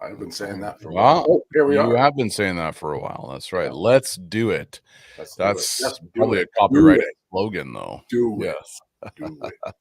I've been saying that for a while. Well, Oh, here we you are. have been saying that for a while. That's right. Yeah. Let's do it. Let's do it. That's Let's do probably it. a copyrighted slogan, though. Do it. Yes. Do it.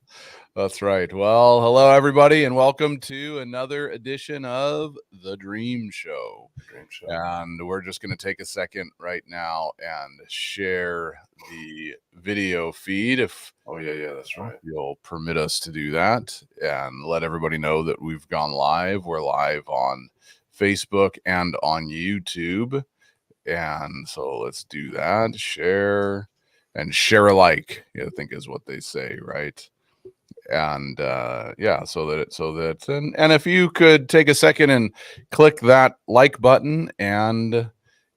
That's right. Well, hello, everybody, and welcome to another edition of The Dream Show. Dream Show. And we're just going to take a second right now and share the video feed if That's right. you'll permit us to do that and let everybody know that we've gone live. We're live on Facebook and on YouTube. And so let's do that. Share and share alike, I think is what they say, right? And and if you could take a second and click that like button and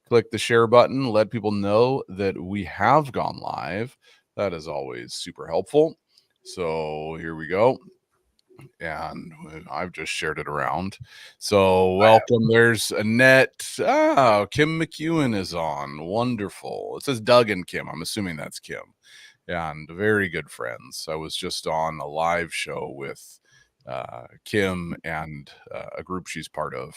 click the share button, let people know that we have gone live. That is always super helpful. So here we go. And I've just shared it around. So welcome. There's Annette. Oh, Kim McEwen is on. Wonderful. It says Doug and Kim. I'm assuming that's Kim. And very good friends. I was just on a live show with Kim and a group she's part of.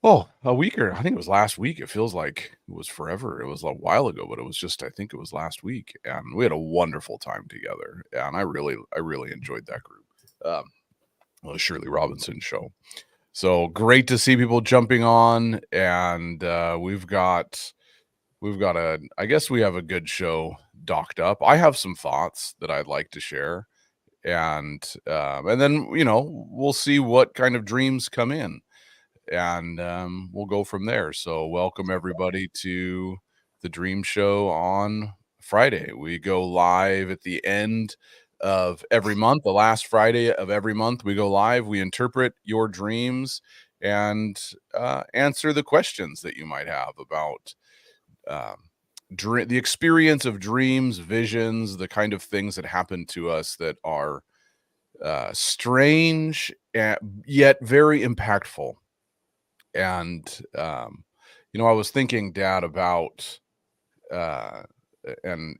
A week or I think it was last week. It feels like it was forever. It was a while ago, but it was just, I think it was last week. And we had a wonderful time together. And I really enjoyed that group. The Shirley Robinson show. So great to see people jumping on. And we've got I guess we have a good show docked up. I have some thoughts that I'd like to share. And then, we'll see what kind of dreams come in. And we'll go from there. So welcome everybody to the Dream Show on Friday. We go live at the end of every month. The last Friday of every month we go live. We interpret your dreams and answer the questions that you might have about the experience of dreams, visions, the kind of things that happen to us that are strange yet very impactful. And I was thinking, Dad, about you and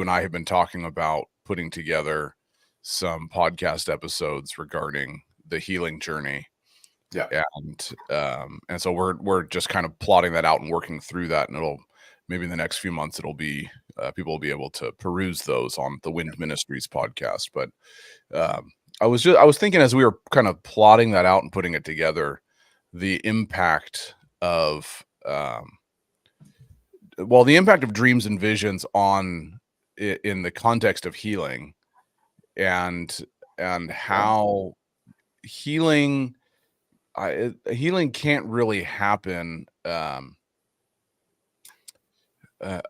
I have been talking about putting together some podcast episodes regarding the healing journey. Yeah. And so we're just kind of plotting that out and working through that, and it'll maybe in the next few months it'll be people will be able to peruse those on the Wind Ministries podcast. But I was thinking as we were kind of plotting that out and putting it together, the impact of the impact of dreams and visions in the context of healing, and how healing can't really happen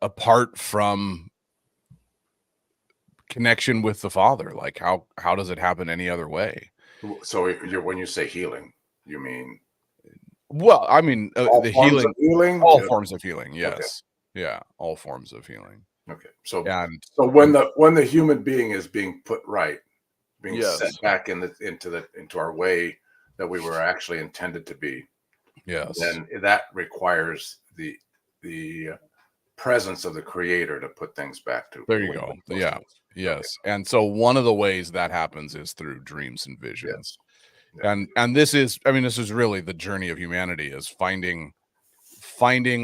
apart from connection with the Father. Like how does it happen any other way? So when you say healing, you mean? Well, I mean the healing, all forms of healing. Yes, okay. Yeah, all forms of healing. Okay, so when the human being is being put right, being set back into our way that we were actually intended to be, yes, then that requires the presence of the Creator to put things back to. There you go. Yeah. Yes. Okay. And so one of the ways that happens is through dreams and visions. Yes. Yeah. And this is really the journey of humanity, is finding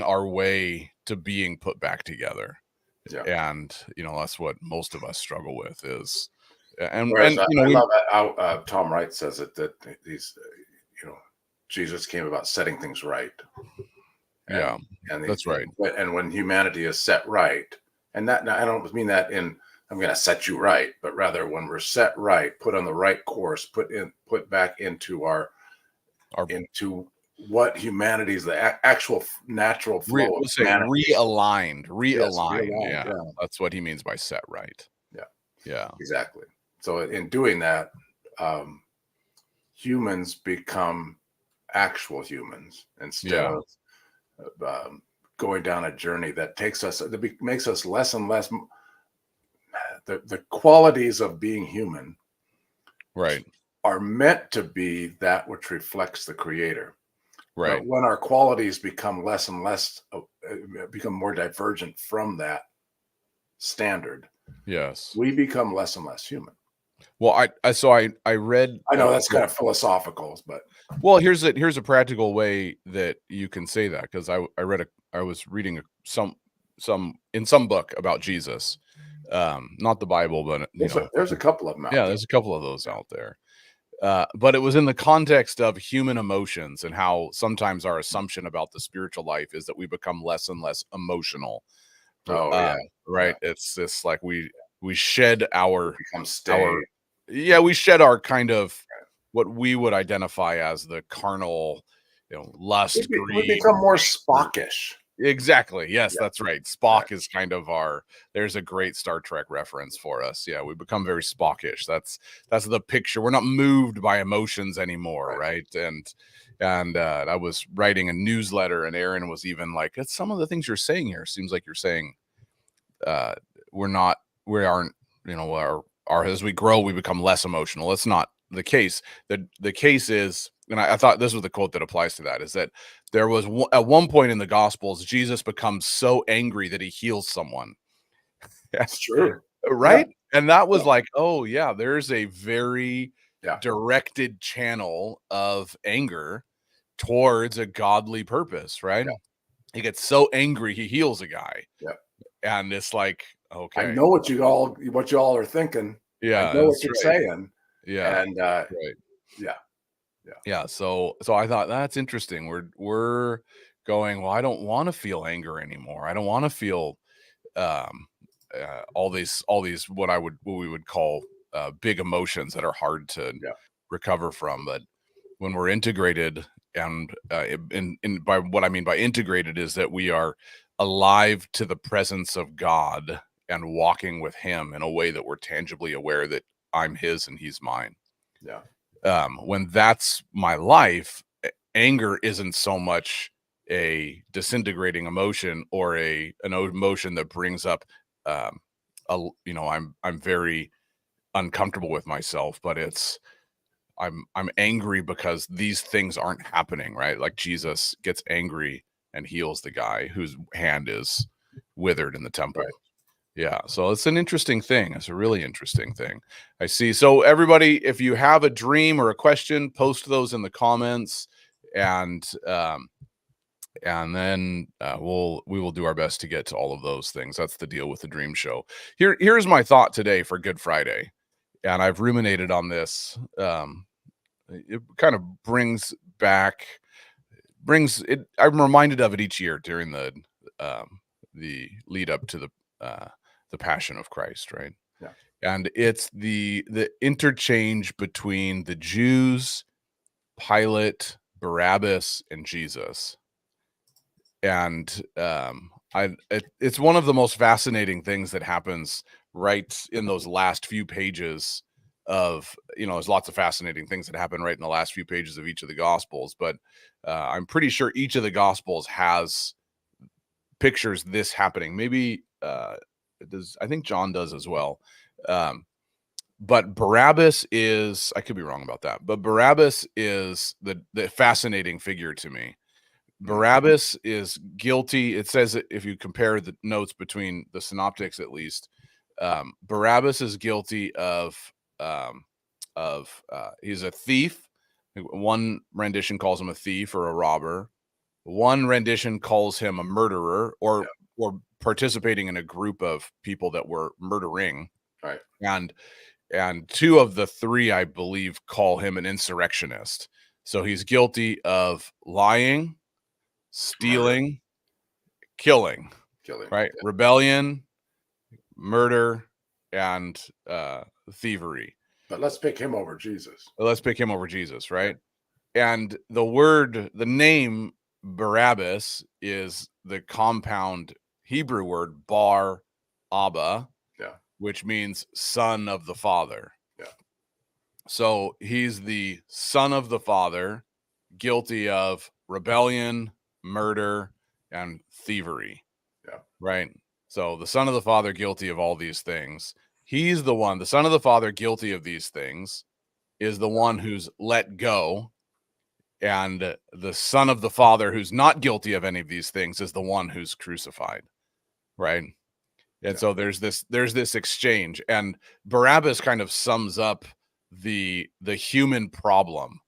our way to being put back together. Yeah. And that's what most of us struggle with is. And I love how Tom Wright says it, that these Jesus came about setting things right. And that's right. And when humanity is set right, and that, now I don't mean that in I'm going to set you right, but rather when we're set right, put on the right course, put back into into what humanity is, the actual natural flow. Realigned. Yeah, that's what he means by set right. Yeah, exactly. So in doing that, humans become actual humans instead of going down a journey that makes us less and less. The qualities of being human, right, are meant to be that which reflects the Creator. Right. But when our qualities become less and less, become more divergent from that standard, yes, we become less and less human. Well, I read. I know that's kind of philosophical, but well, here's a practical way that you can say that, because I was reading some in some book about Jesus, not the Bible, but there's a couple of them out there. There's a couple of those out there. But it was in the context of human emotions and how sometimes our assumption about the spiritual life is that we become less and less emotional. Oh, yeah. Right. Yeah. It's this like we shed our we shed our kind of what we would identify as the carnal, lust, greed. We become more Spockish. Exactly. Yes, that's right. Spock is kind of there's a great Star Trek reference for us. Yeah, we become very Spockish. That's the picture. We're not moved by emotions anymore, right? And I was writing a newsletter, and Aaron was even like, "It's some of the things you're saying here. Seems like you're saying we aren't, our as we grow, we become less emotional." That's not the case. The case is, and I thought this was the quote that applies to that, is that there was at one point in the Gospels, Jesus becomes so angry that he heals someone. That's true. Right? Yeah. And that was like, oh yeah, there's a very directed channel of anger towards a godly purpose, right? Yeah. He gets so angry, he heals a guy. Yeah. And it's like, okay. I know what you all are thinking. Yeah. I know what you're saying. Yeah. And right. Yeah. So I thought that's interesting. We're going, well, I don't want to feel anger anymore. I don't want to feel all these what we would call big emotions that are hard to recover from. But when we're integrated, and by what I mean by integrated is that we are alive to the presence of God and walking with him in a way that we're tangibly aware that I'm his and he's mine. Yeah. When that's my life, anger isn't so much a disintegrating emotion or an emotion that brings up, I'm very uncomfortable with myself, but I'm angry because these things aren't happening, right? Like Jesus gets angry and heals the guy whose hand is withered in the temple. Right. Yeah, so it's an interesting thing. It's a really interesting thing. I see. So everybody, if you have a dream or a question, post those in the comments, and then we will do our best to get to all of those things. That's the deal with the Dream Show. Here's my thought today for Good Friday, and I've ruminated on this. It kind of brings it. I'm reminded of it each year during the lead up to the Passion of Christ, right? Yeah. And it's the interchange between the Jews, Pilate, Barabbas, and Jesus. And it's one of the most fascinating things that happens right in those last few pages of, there's lots of fascinating things that happen right in the last few pages of each of the Gospels, but I'm pretty sure each of the Gospels has pictures this happening. Maybe I think John does as well. But Barabbas is, I could be wrong about that, but Barabbas is the fascinating figure to me. Barabbas is guilty. It says, if you compare the notes between the synoptics, at least, Barabbas is guilty of he's a thief. One rendition calls him a thief or a robber. One rendition calls him a murderer, or participating in a group of people that were murdering. Right. And two of the three, I believe, call him an insurrectionist. So he's guilty of lying, stealing, killing, right? Yeah. Rebellion, murder, and thievery. But let's pick him over Jesus. Right? And the name Barabbas is the compound Hebrew word bar Abba, which means son of the Father. Yeah. So he's the son of the Father, guilty of rebellion, murder, and thievery. Yeah. Right. So the son of the Father, guilty of all these things. He's the son of the Father, guilty of these things, is the one who's let go. And the son of the Father, who's not guilty of any of these things, is the one who's crucified. Right. And so there's this exchange, and Barabbas kind of sums up the human problem,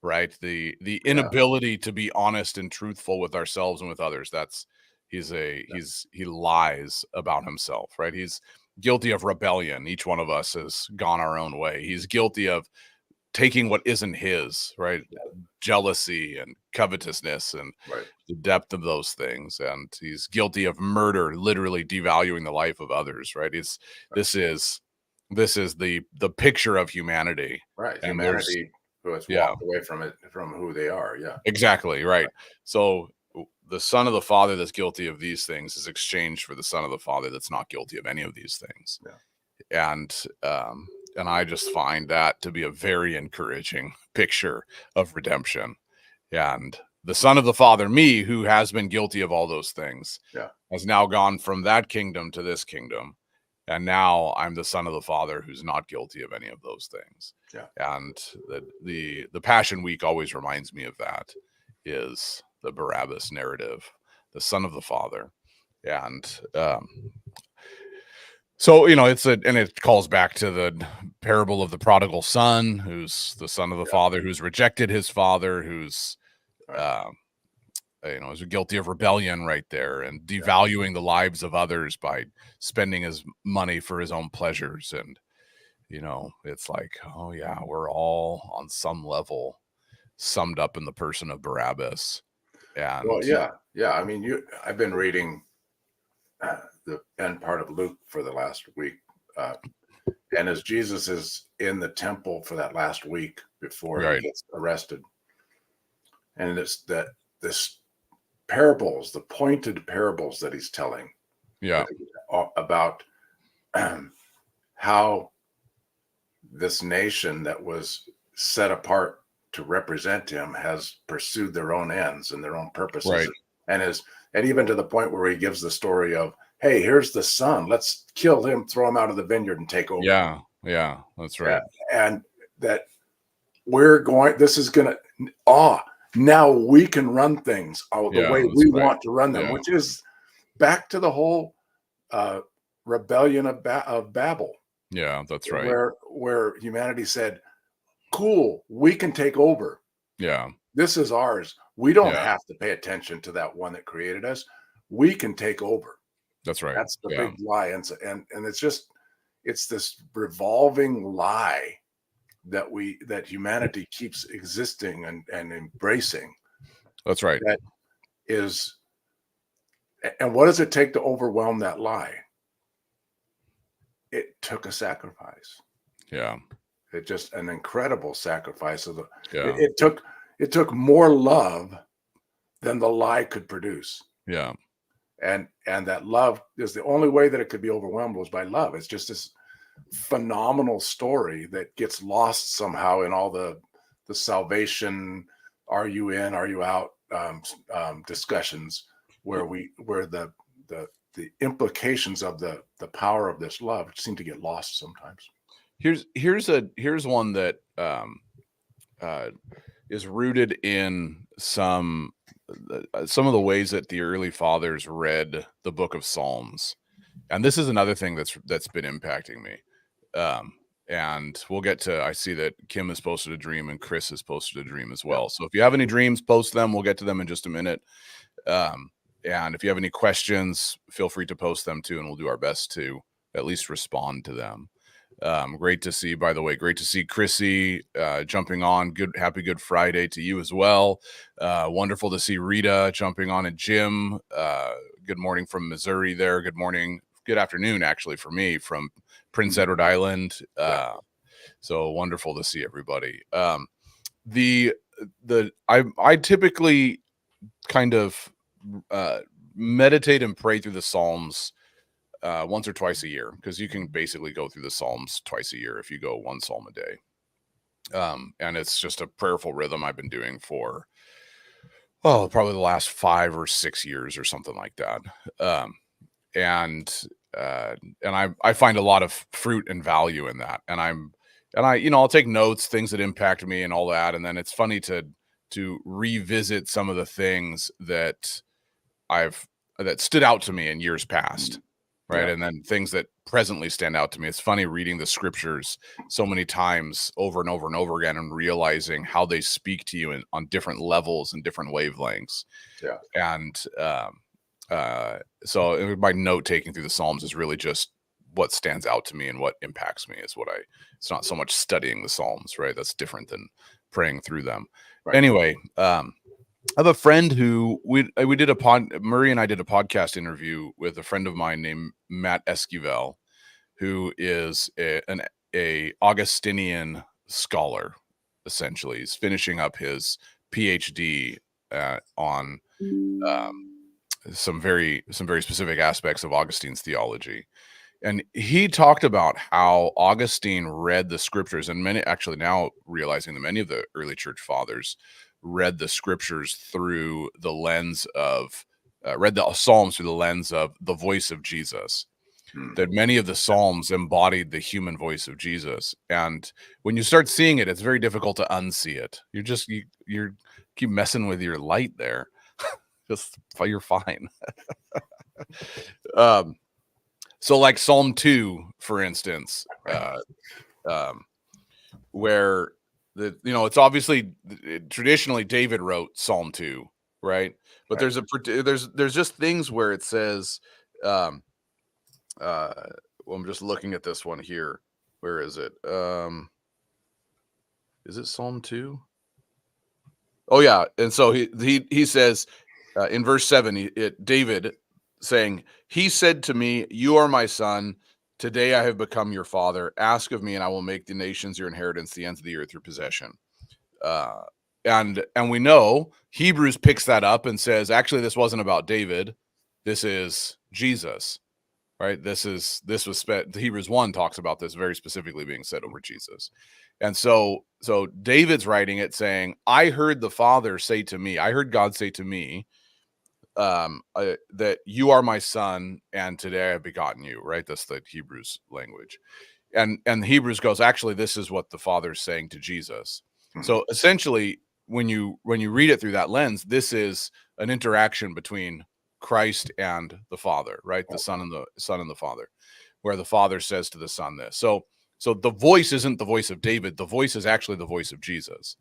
right? The inability to be honest and truthful with ourselves and with others. That's he lies about himself, right? He's guilty of rebellion. Each one of us has gone our own way. He's guilty of taking what isn't his, right? Jealousy and covetousness and the depth of those things. And he's guilty of murder, literally devaluing the life of others, right? This is the picture of humanity. Right. And humanity who has walked away from it, from who they are. Yeah. Exactly. Right. So the son of the father that's guilty of these things is exchanged for the son of the father that's not guilty of any of these things. Yeah. And I just find that to be a very encouraging picture of redemption. And the son of the father, me, who has been guilty of all those things, has now gone from that kingdom to this kingdom. And now I'm the son of the father who's not guilty of any of those things. Yeah. And the Passion Week always reminds me of that, is the Barabbas narrative, the son of the father. And so, and it calls back to the parable of the prodigal son, who's the son of the father, who's rejected his father, who's, is guilty of rebellion right there, and devaluing the lives of others by spending his money for his own pleasures. And, it's like, oh yeah, we're all on some level summed up in the person of Barabbas. And I mean, I've been reading the end part of Luke for the last week, and as Jesus is in the temple for that last week before he gets arrested, and it's this parables, the pointed parables that he's telling, about how this nation that was set apart to represent him has pursued their own ends and their own purposes, and even to the point where he gives the story of, hey, here's the son, let's kill him, throw him out of the vineyard and take over. Yeah, that's right. And that this is gonna now we can run things the way we want to run them, which is back to the whole rebellion of Babel. Yeah, that's right. Where humanity said, cool, we can take over. Yeah. This is ours. We don't have to pay attention to that one that created us. We can take over. That's right. That's the big lie. And it's this revolving lie that humanity keeps existing and embracing. That's right. That is, and what does it take to overwhelm that lie? It took a sacrifice. Yeah. It just an incredible sacrifice of it took more love than the lie could produce. Yeah. And that love is the only way that it could be overwhelmed was by love. It's just this phenomenal story that gets lost somehow in all the salvation, are you in, are you out discussions where the implications of the power of this love seem to get lost sometimes. Here's one that is rooted in some of the ways that the early fathers read the book of Psalms. And this is another thing that's been impacting me. And we'll get to, I see that Kim has posted a dream and Chris has posted a dream as well. So if you have any dreams, post them. We'll get to them in just a minute. And if you have any questions, feel free to post them too, and we'll do our best to at least respond to them. Great to see, by the way, great to see Chrissy jumping on. Happy Good Friday to you as well. Wonderful to see Rita jumping on, and Jim. Good morning from Missouri there. Good morning. Good afternoon, actually, for me from Prince Edward Island. So wonderful to see everybody. I typically kind of meditate and pray through the Psalms once or twice a year, because you can basically go through the Psalms twice a year if you go one Psalm a day. And it's just a prayerful rhythm I've been doing for probably the last 5 or 6 years or something like that. And I find a lot of fruit and value in that. And I'll take notes, things that impact me and all that. And then it's funny to revisit some of the things that stood out to me in years past. right? And then things that presently stand out to me. It's funny reading the scriptures so many times over and over and over again and realizing how they speak to you on different levels and different wavelengths. Yeah. And so my note taking through the Psalms is really just what stands out to me and what impacts me is it's not so much studying the Psalms, right? That's different than praying through them. Right. Anyway, I have a friend who Murray and I did a podcast interview with a friend of mine named Matt Esquivel, who is a Augustinian scholar. Essentially, he's finishing up his PhD on some very specific aspects of Augustine's theology. And he talked about how Augustine read the scriptures, and now realizing that many of the early church fathers read the scriptures through the lens of, read the Psalms through the lens of the voice of Jesus. That many of the Psalms embodied the human voice of Jesus. And when you start seeing it, it's very difficult to unsee it. You keep messing with your light there. You're fine. So like Psalm 2, for instance, where it's obviously traditionally David wrote Psalm 2, right? But there's just things where it says, well, I'm just looking at this one here. Where is it? Is it Psalm 2? Oh yeah. And so he says in verse 7, David saying, he said to me, you are my son. Today I have become your father. Ask of me and I will make the nations your inheritance, the ends of the earth your possession. And we know Hebrews picks that up and says, actually, this wasn't about David. This is Jesus, right? Hebrews 1 talks about this very specifically being said over Jesus. And so David's writing it saying, I heard the Father say to me, I heard God say to me, that you are my son and today I have begotten you, right? That's the Hebrews language. And Hebrews goes, actually, this is what the Father's saying to Jesus. Mm-hmm. So essentially, when you read it through that lens, this is an interaction between Christ and the Father, right? The Son and the Father, where the Father says to the Son this. So the voice isn't the voice of David, the voice is actually the voice of Jesus.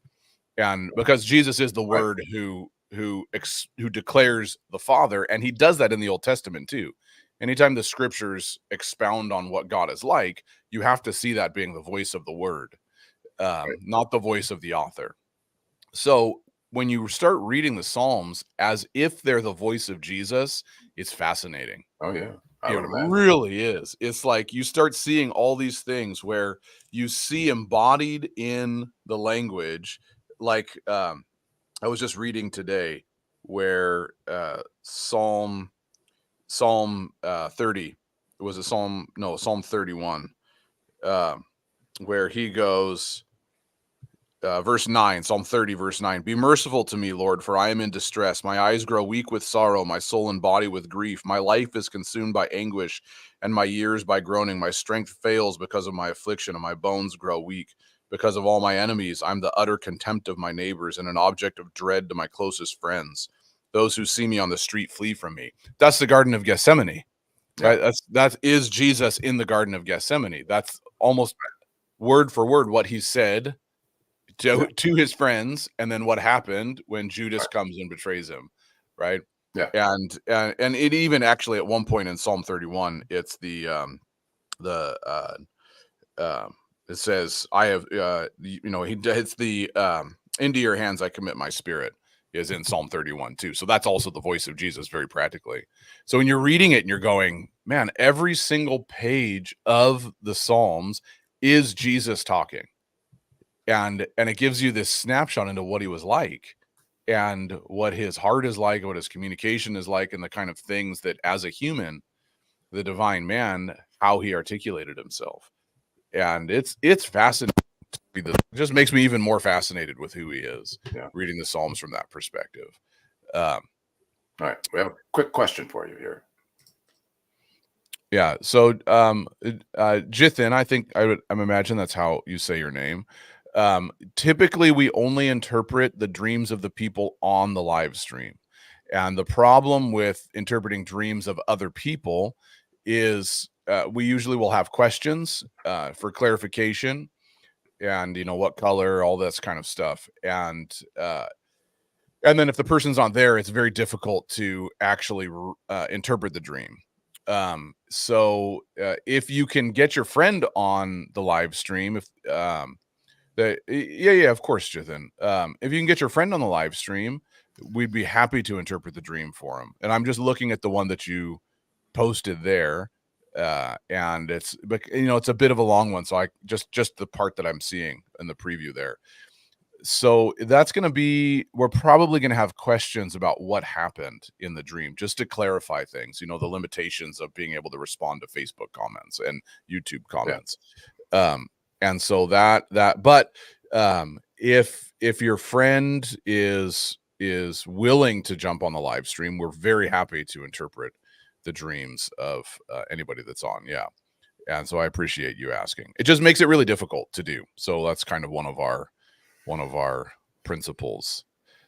And because Jesus is the Word who declares the Father, and he does that in the Old Testament too. Anytime the scriptures expound on what God is like, you have to see that being the voice of the Word, not the voice of the author. So when you start reading the Psalms as if they're the voice of Jesus, it's fascinating. Oh yeah, it really is. It's like you start seeing all these things where you see embodied in the language, like I was just reading today where Psalm 30, it was Psalm 31, where he goes, verse 9, Psalm 30, verse 9, be merciful to me, Lord, for I am in distress. My eyes grow weak with sorrow, my soul and body with grief. My life is consumed by anguish, and my years by groaning. My strength fails because of my affliction, and my bones grow weak. Because of all my enemies, I'm the utter contempt of my neighbors and an object of dread to my closest friends. Those who see me on the street flee from me. That's the Garden of Gethsemane. Right? That is Jesus in the Garden of Gethsemane. That's almost word for word what he said to his friends, and then what happened when Judas comes and betrays him, right? Yeah. And it even actually at one point in Psalm 31, it's it says, I have, it's the, into your hands I commit my spirit, is in Psalm 31 too. So that's also the voice of Jesus very practically. So when you're reading it and you're going, man, every single page of the Psalms is Jesus talking. And it gives you this snapshot into what he was like and what his heart is like, what his communication is like, and the kind of things that as a human, the divine man, how he articulated himself. And it's fascinating. It just makes me even more fascinated with who he is, reading the Psalms from that perspective. All right. We have a quick question for you here. Yeah. So Jithin, I think I'm imagine that's how you say your name. Typically, we only interpret the dreams of the people on the live stream. And the problem with interpreting dreams of other people is we usually will have questions for clarification, and what color, all this kind of stuff, and then if the person's not there, it's very difficult to actually interpret the dream. So if you can get your friend on the live stream, of course, Jithan. If you can get your friend on the live stream, we'd be happy to interpret the dream for him. And I'm just looking at the one that you posted there, and it's a bit of a long one, so I just the part that I'm seeing in the preview there. So that's going to be, we're probably going to have questions about what happened in the dream, just to clarify things, the limitations of being able to respond to Facebook comments and YouTube comments. Yeah. And so but if your friend is willing to jump on the live stream, we're very happy to interpret the dreams of anybody that's on. Yeah. And so I appreciate you asking. It just makes it really difficult to do. So that's kind of one of our principles.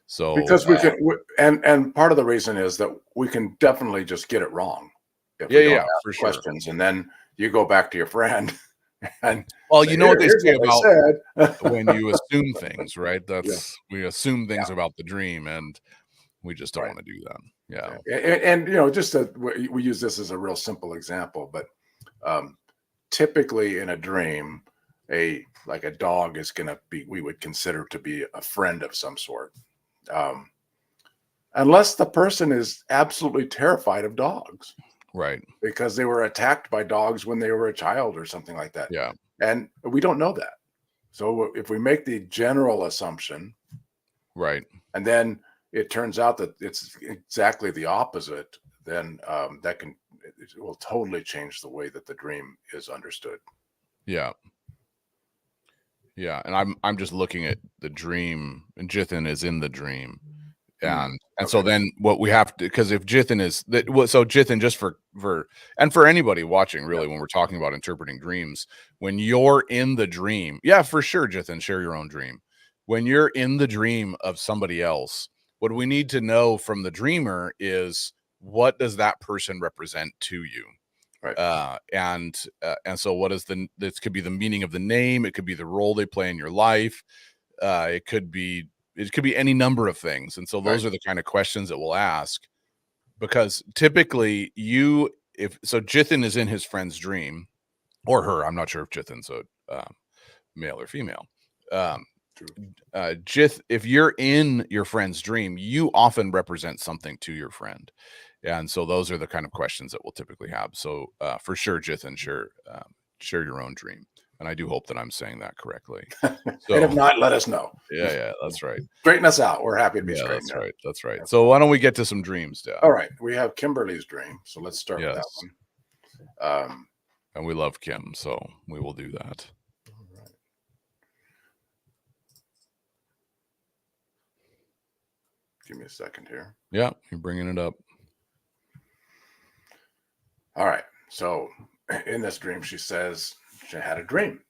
So because we can, and part of the reason is that we can definitely just get it wrong. If we don't ask questions, and then you go back to your friend. And well, you know what they say about when you assume things, right? We assume things about the dream, and we just don't want to do that. Yeah. And just we use this as a real simple example, but typically in a dream, like a dog is going to be, we would consider to be a friend of some sort, unless the person is absolutely terrified of dogs. Right. Because they were attacked by dogs when they were a child or something like that. Yeah. And we don't know that. So if we make the general assumption, right, and then it turns out that it's exactly the opposite, then it will totally change the way that the dream is understood. Yeah. Yeah. And I'm just looking at the dream, and Jithan is in the dream. And so then what we have to, because if Jithan is that, so Jithan, just for and for anybody watching, really, when we're talking about interpreting dreams, when you're in the dream, for sure, Jithan, share your own dream. When you're in the dream of somebody else, what we need to know from the dreamer is, what does that person represent to you? Right. And so what is this could be the meaning of the name. It could be the role they play in your life. It could be any number of things. And so those are the kind of questions that we'll ask, because typically Jithan is in his friend's dream, or her. I'm not sure if Jithan's a male or female. If you're in your friend's dream, you often represent something to your friend. And so those are the kind of questions that we'll typically have. So for sure, Jithan, share your own dream. And I do hope that I'm saying that correctly. So, and if not, let us know. Yeah, that's right. Straighten us out. We're happy to be straightened out. That's right. So why don't we get to some dreams, Dad? All right. We have Kimberly's dream. So let's start with that one. And we love Kim, so we will do that. All right. Give me a second here. Yeah, you're bringing it up. All right. So in this dream, she says she had a dream.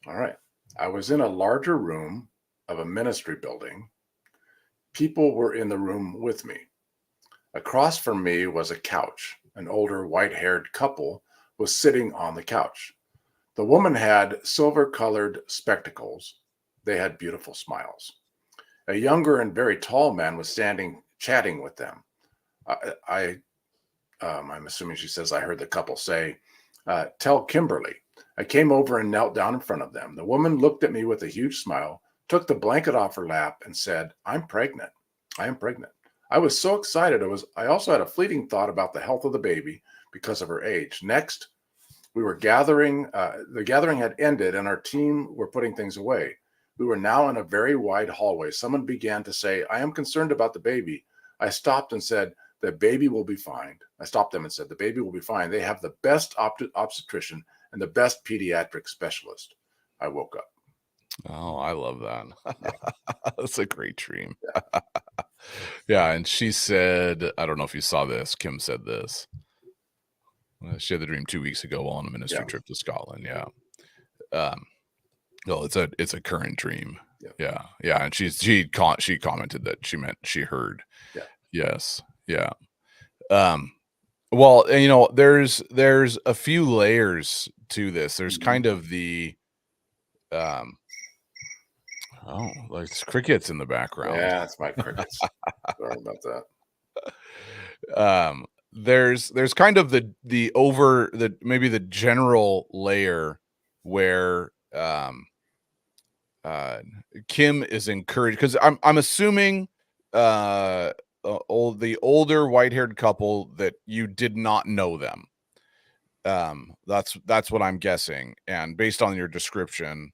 All right. I was in a larger room of a ministry building. People were in the room with me. Across from me was a couch. An older white-haired couple was sitting on the couch. The woman had silver-colored spectacles. They had beautiful smiles. A younger and very tall man was standing chatting with them. I'm assuming she says, I heard the couple say, tell Kimberly. I came over and knelt down in front of them. The woman looked at me with a huge smile, took the blanket off her lap, and said, I'm pregnant. I am pregnant. I was so excited. I also had a fleeting thought about the health of the baby because of her age. Next, we were gathering. The gathering had ended, and our team were putting things away. We were now in a very wide hallway. Someone began to say, I am concerned about the baby. I stopped and said, the baby will be fine. I stopped them and said, the baby will be fine. They have the best obstetrician and the best pediatric specialist. I woke up. Oh, I love that. That's a great dream. Yeah. And she said, I don't know if you saw this. Kim said this. She had the dream 2 weeks ago on a ministry trip to Scotland. Yeah. Well, it's a current dream. Yeah. And she commented that she meant she heard. Yeah. Yes. Yeah. Well, and, there's a few layers to this. There's kind of the there's crickets in the background. Yeah, it's my crickets. Sorry about that. There's kind of maybe the general layer where Kim is encouraged, because I'm assuming the older white-haired couple, that you did not know them. That's what I'm guessing, and based on your description,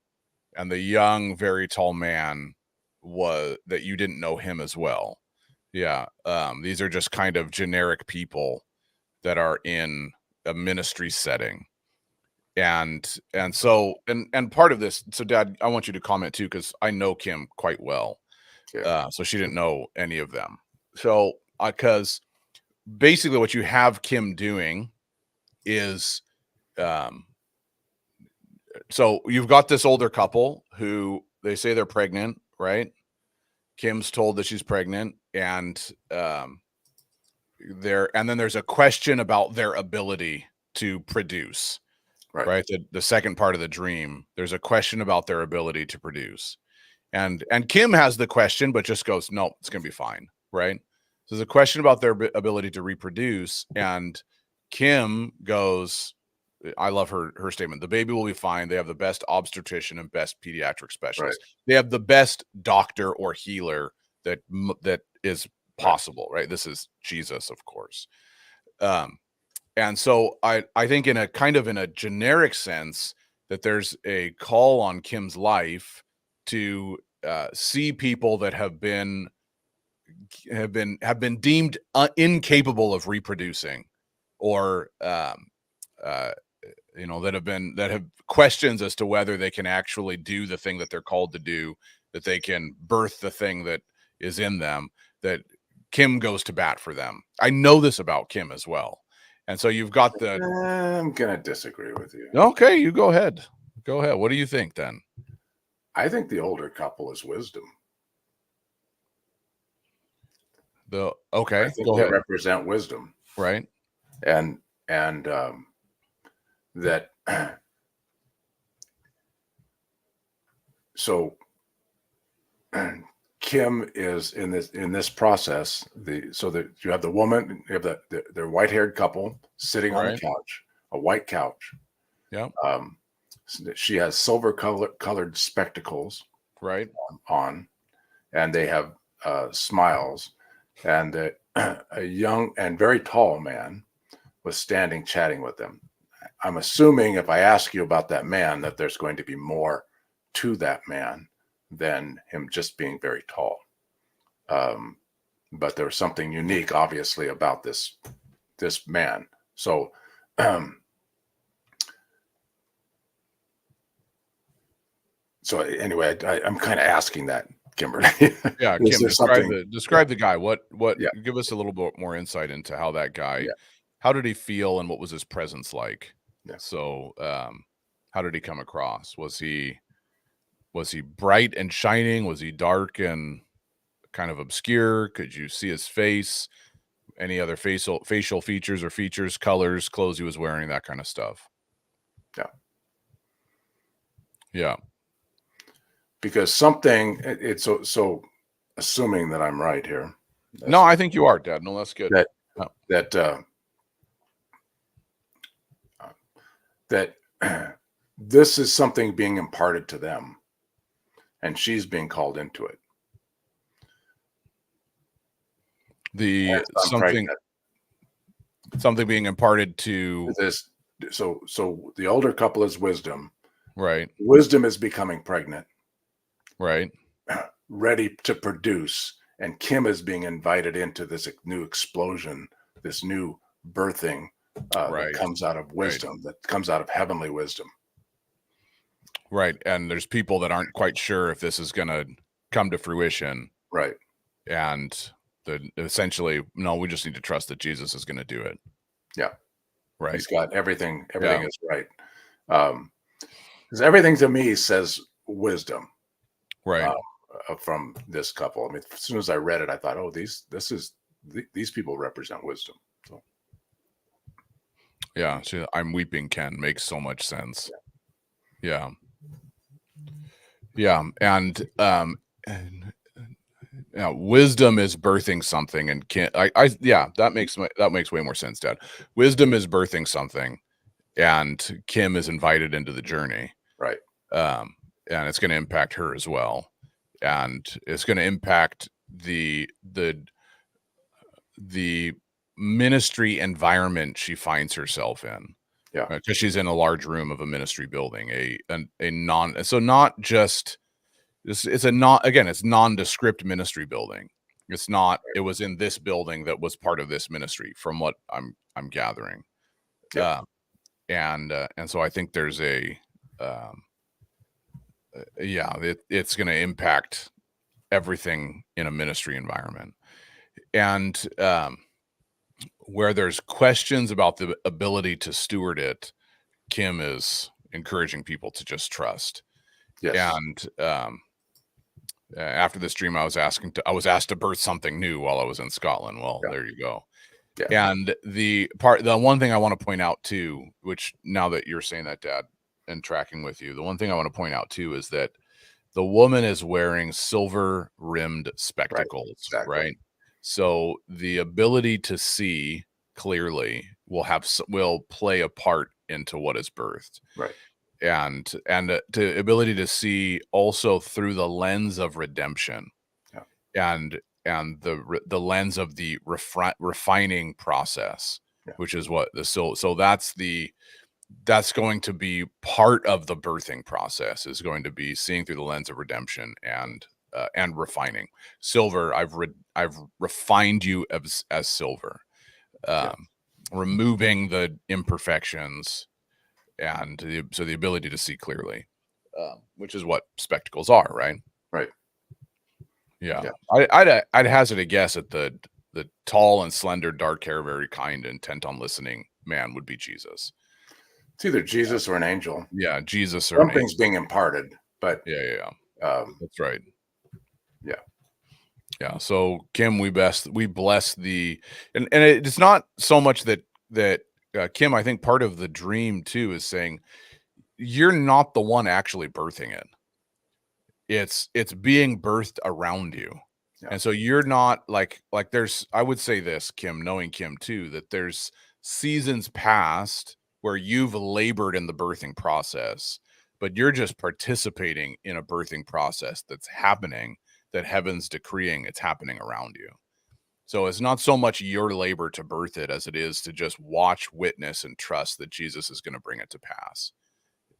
and the young, very tall man was that you didn't know him as well. Yeah. These are just kind of generic people that are in a ministry setting. And so part of this, so Dad, I want you to comment too, because I know Kim quite well. Yeah. So she didn't know any of them. So because basically what you have Kim doing is so you've got this older couple who they say they're pregnant, right? Kim's told that she's pregnant, and then there's a question about their ability to produce, right? The second part of the dream, there's a question about their ability to produce, and Kim has the question, but just goes, no, it's gonna be fine, right? So there's a question about their ability to reproduce, and Kim goes, I love her statement. The baby will be fine. They have the best obstetrician and best pediatric specialist. Right. They have the best doctor or healer that is possible, right? This is Jesus, of course. And so I think in a kind of in a generic sense that there's a call on Kim's life to see people that have been deemed incapable of reproducing, or that have questions as to whether they can actually do the thing that they're called to do, that they can birth the thing that is in them, that Kim goes to bat for them. I know this about Kim as well. And so you've got I'm going to disagree with you. Okay, you go ahead. Go ahead. What do you think then? I think the older couple is wisdom. Okay, I think they represent wisdom. Right. And that so Kim is in this process. So that you have the woman, you have their white-haired couple sitting on a couch, a white couch. Yeah. She has silver colored spectacles, right, on, and they have smiles, and a young and very tall man was standing chatting with them. I'm assuming if I ask you about that man, that there's going to be more to that man than him just being very tall. But there was something unique, obviously, about this man. So, so anyway, I'm kind of asking that, Kimberly. Yeah, Kim, describe the guy. What? Yeah. Give us a little bit more insight into how that guy. Yeah. How did he feel, and what was his presence like? Yeah. So, how did he come across? Was he bright and shining? Was he dark and kind of obscure? Could you see his face? Any other facial features or features, colors, clothes he was wearing, that kind of stuff? Yeah. Yeah. Because something, it's so assuming that I'm right here. No, I think you are, Dad. No, that's good. That this is something being imparted to them, and she's being called into it. Something being imparted to this. So the older couple is wisdom. Right. Wisdom is becoming pregnant. Right. Ready to produce. And Kim is being invited into this new explosion, this new birthing that comes out of wisdom, that comes out of heavenly wisdom. Right. And there's people that aren't quite sure if this is going to come to fruition. Right. And essentially, no, we just need to trust that Jesus is going to do it. Yeah. Right. He's got everything. Everything is right. Because everything to me says wisdom. Right. From this couple. I mean, as soon as I read it, I thought, oh, these people represent wisdom. So. Yeah. I'm weeping, Ken. Makes so much sense. Yeah. Yeah. And wisdom is birthing something, and that makes way more sense, Dad. Wisdom is birthing something, and Kim is invited into the journey. Right. And it's going to impact her as well. And it's going to impact the ministry environment she finds herself in. Yeah. Because she's in a large room of a ministry building, not just, it's nondescript ministry building. It's not, it was in this building that was part of this ministry, from what I'm gathering. Yeah. And so I think there's it's going to impact everything in a ministry environment. And where there's questions about the ability to steward it, Kim is encouraging people to just trust. Yes. And after this dream, I was asked to birth something new while I was in Scotland. Well, There you go. Yeah. And the one thing I want to point out too, which now that you're saying that, Dad, and tracking with you, the one thing I want to point out too is that the woman is wearing silver rimmed spectacles, right? So the ability to see clearly will play a part into what is birthed. Right. And the ability to see also through the lens of redemption. Yeah. And the lens of the refining process, which is what that's going to be part of the birthing process, is going to be seeing through the lens of redemption and refining. Silver, I've refined you as silver, removing the imperfections, and the ability to see clearly, which is what spectacles are, right? Right. Yeah. I'd hazard a guess at the tall and slender, dark hair, very kind, intent on listening man would be Jesus. It's either Jesus or an angel. Yeah, Jesus or something's being imparted, but that's right. Yeah. Yeah. So Kim, we bless the, and it's not so much that Kim, I think part of the dream too is saying you're not the one actually birthing it. It's being birthed around you. Yeah. And so you're not like I would say this, Kim, knowing Kim too, that there's seasons past where you've labored in the birthing process, but you're just participating in a birthing process that's happening, that heaven's decreeing it's happening around you. So it's not so much your labor to birth it as it is to just watch, witness, and trust that Jesus is going to bring it to pass.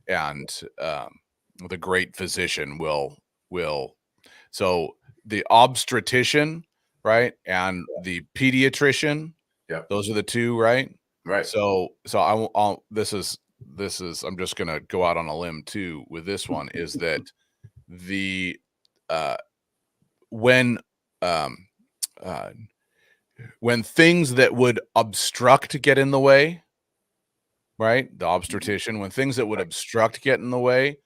And the great physician will. So the obstetrician, right, and the pediatrician, those are the two, right? Right. So this is I'm just going to go out on a limb too with this one, is that when things that would obstruct get in the way, right? The obstetrician, when things that would obstruct get in the way,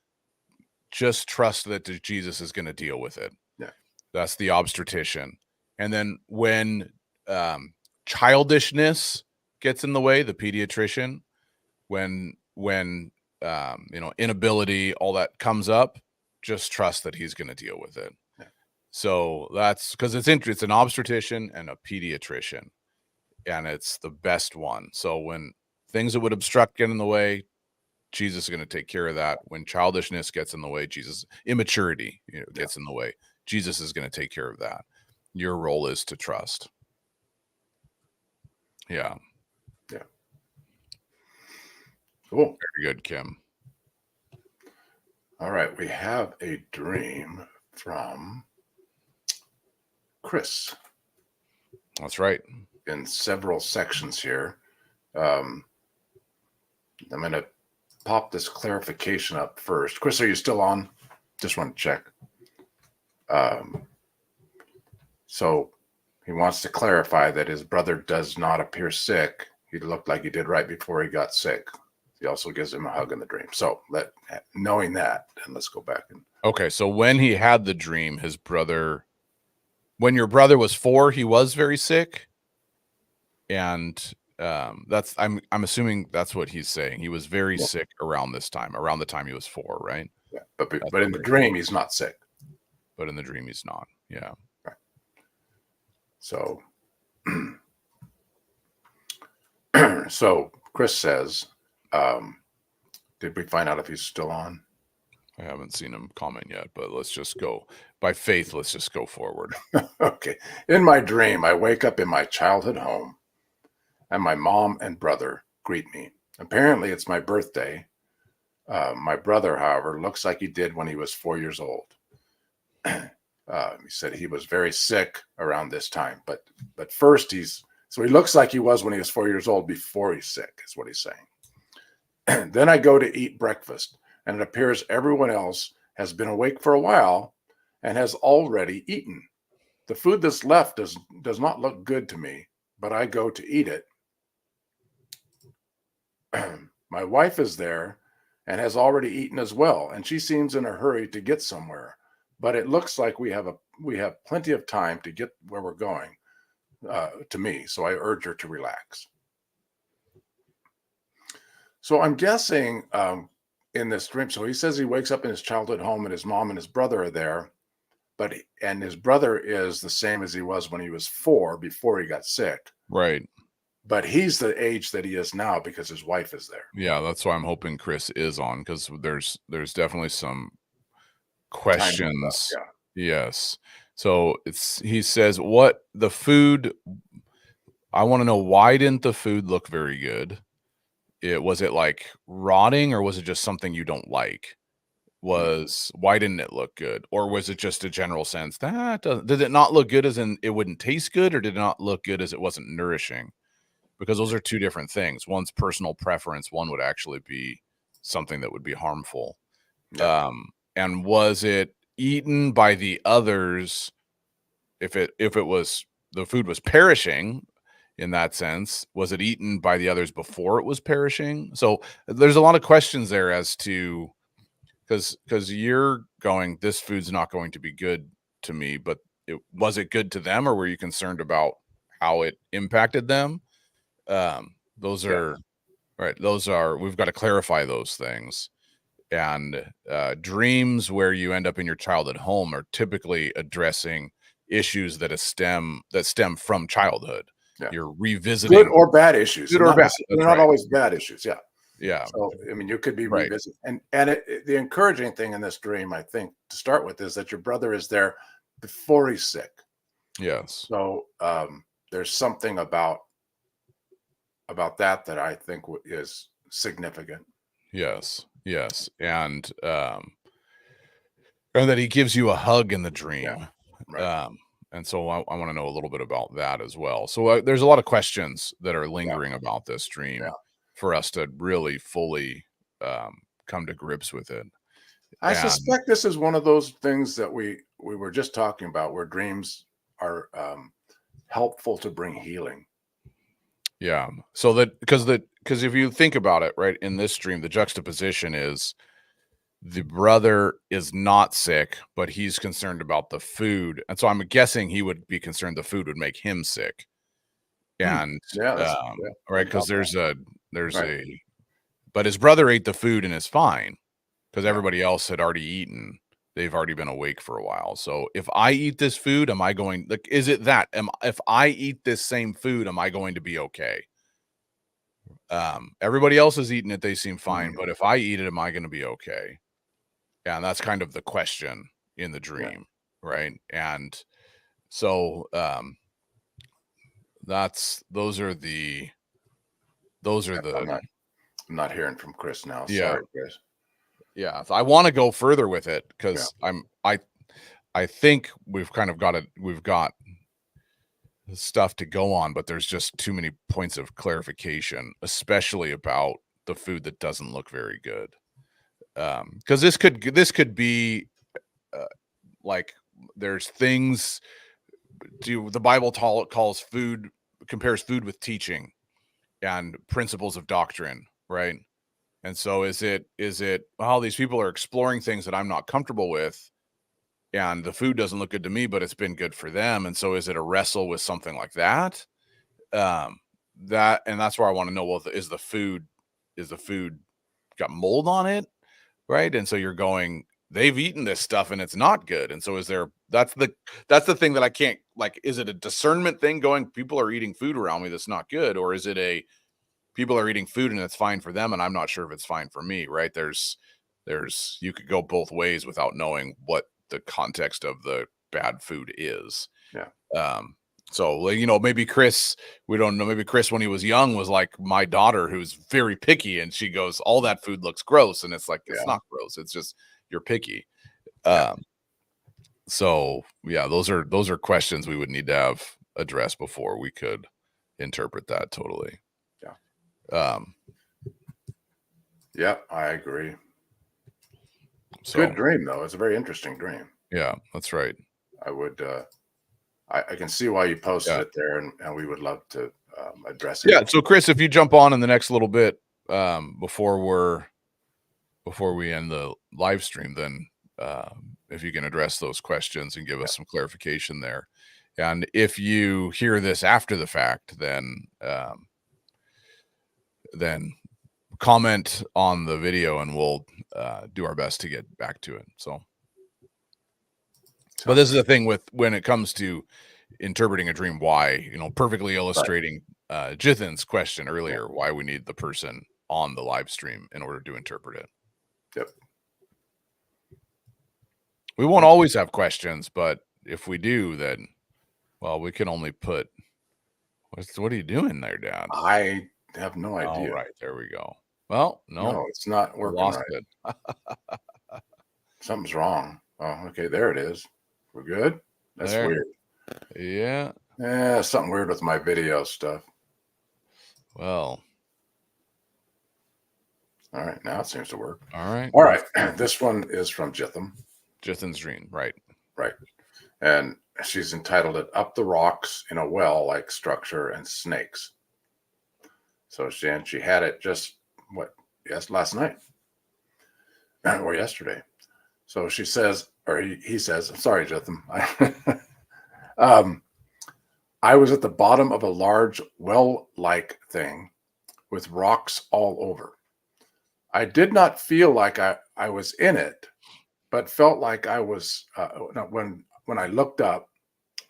just trust that Jesus is going to deal with it. Yeah. That's the obstetrician. And then when childishness gets in the way, the pediatrician, when inability, all that comes up, just trust that he's going to deal with it. Yeah. So that's because it's an obstetrician and a pediatrician, and it's the best one. So when things that would obstruct get in the way, Jesus is going to take care of that. When childishness gets in the way, immaturity gets in the way, Jesus is going to take care of that. Your role is to trust. Yeah. Yeah. Cool. Very good, Kim. All right. We have a dream from Chris. That's right. In several sections here. I'm going to pop this clarification up first. Chris, are you still on? Just want to check. So he wants to clarify that his brother does not appear sick. He looked like he did right before he got sick. He also gives him a hug in the dream. So knowing that, and let's go back. Okay, so when he had the dream, when your brother was 4, he was very sick. And That's I'm assuming that's what he's saying. He was very sick around this time, around the time he was 4, right? Yeah. But in the dream, he's not sick. But in the dream, he's not. Yeah. Right. So, so Chris says, did we find out if he's still on? I haven't seen him comment yet, but let's just go by faith. Let's just go forward. Okay. In my dream, I wake up in my childhood home and my mom and brother greet me. Apparently, it's my birthday. My brother, however, looks like he did when he was 4 years old. He said he was very sick around this time, but first so he looks like he was when he was 4 years old before he's sick, is what he's saying. Then I go to eat breakfast, and it appears everyone else has been awake for a while and has already eaten. The food that's left does not look good to me, but I go to eat it. My wife is there and has already eaten as well, and she seems in a hurry to get somewhere. But it looks like we have plenty of time to get where we're going. To me, so I urge her to relax. So I'm guessing in this dream. So he says he wakes up in his childhood home, and his mom and his brother are there, and his brother is the same as he was when he was 4 before he got sick. Right. But he's the age that he is now because his wife is there. Yeah, that's why I'm hoping Chris is on, because there's definitely some questions. Yeah. Yes. So he says, what the food, I want to know, why didn't the food look very good? Was it like rotting, or was it just something you don't like? Why didn't it look good? Or was it just a general sense did it not look good as in it wouldn't taste good, or did it not look good as it wasn't nourishing? Because those are two different things. One's personal preference. One would actually be something that would be harmful. Yeah. And was it eaten by the others? If it was, the food was perishing in that sense, was it eaten by the others before it was perishing? So there's a lot of questions there as to, because you're going, this food's not going to be good to me, but was it good to them, or were you concerned about how it impacted them? Those are right. We've got to clarify those things. And dreams where you end up in your childhood home are typically addressing issues that stem from childhood. Yeah. You're revisiting good or bad issues. Good or bad. They're not always bad issues. Yeah. Yeah. So I mean, you could be revisiting, and the encouraging thing in this dream, I think, to start with, is that your brother is there before he's sick. Yes. So there's something about that I think is significant. Yes. And that he gives you a hug in the dream. Yeah. Right. And so I want to know a little bit about that as well. So there's a lot of questions that are lingering about this dream for us to really fully come to grips with it. I suspect this is one of those things that we were just talking about, where dreams are helpful to bring healing. Yeah. So because if you think about it, right, in this dream, the juxtaposition is the brother is not sick, but he's concerned about the food. And so I'm guessing he would be concerned the food would make him sick. And right, because but his brother ate the food and is fine, because everybody else had already eaten. They've already been awake for a while. So if I eat this food, am I going, like, is it that if I eat this same food, am I going to be okay? Everybody else has eaten it, they seem fine, but if I eat it, am I going to be okay? Yeah, and that's kind of the question in the dream, right? And so those are the I'm not hearing from Chris now. Yeah. Sorry, Chris. Yeah, so I want to go further with it, because I think we've got stuff to go on, but there's just too many points of clarification, especially about the food that doesn't look very good. Because this could be like, there's things the Bible compares food with teaching and principles of doctrine, right? And so is it, these people are exploring things that I'm not comfortable with, and the food doesn't look good to me, but it's been good for them. And so is it a wrestle with something like that? that's where I want to know, well, is the food got mold on it, right? And so you're going, they've eaten this stuff and it's not good. And so that's the thing that I can't, like, is it a discernment thing going, people are eating food around me that's not good, or is it people are eating food and it's fine for them and I'm not sure if it's fine for me, right? There's you could go both ways without knowing what the context of the bad food is. Yeah. So, maybe Chris, we don't know, maybe Chris when he was young was like my daughter who's very picky, and she goes, all that food looks gross, and it's like, it's not gross, it's just you're picky. So yeah, those are questions we would need to have addressed before we could interpret that totally. Yeah, I agree. So, good dream though. It's a very interesting dream. Yeah, that's right. I would I can see why you posted it there, and we would love to address it. Yeah, so Chris, if you jump on in the next little bit before we end the live stream, then if you can address those questions and give us some clarification there. And if you hear this after the fact, then comment on the video and we'll do our best to get back to it. So, but this is the thing with when it comes to interpreting a dream, why, perfectly illustrating Jithan's question earlier, why we need the person on the live stream in order to interpret it. Yep. We won't always have questions, but if we do, then, well, we can only put, what are you doing there, Dad? I have no idea. All right, there we go. Well, no, it's not working. Lost right. It. Something's wrong. Oh, okay, there it is. We're good. That's weird. Yeah. Yeah, something weird with my video stuff. Well. All right, now it seems to work. All right. All right. This one is from Jitham. Jithan's dream, right. Right. And she's entitled it Up the Rocks in a Well-like Structure and Snakes. So she had it just last night or yesterday. So she says, or he says, I'm sorry, Jitham. I was at the bottom of a large well-like thing with rocks all over. I did not feel like I was in it, but felt like I was, when I looked up,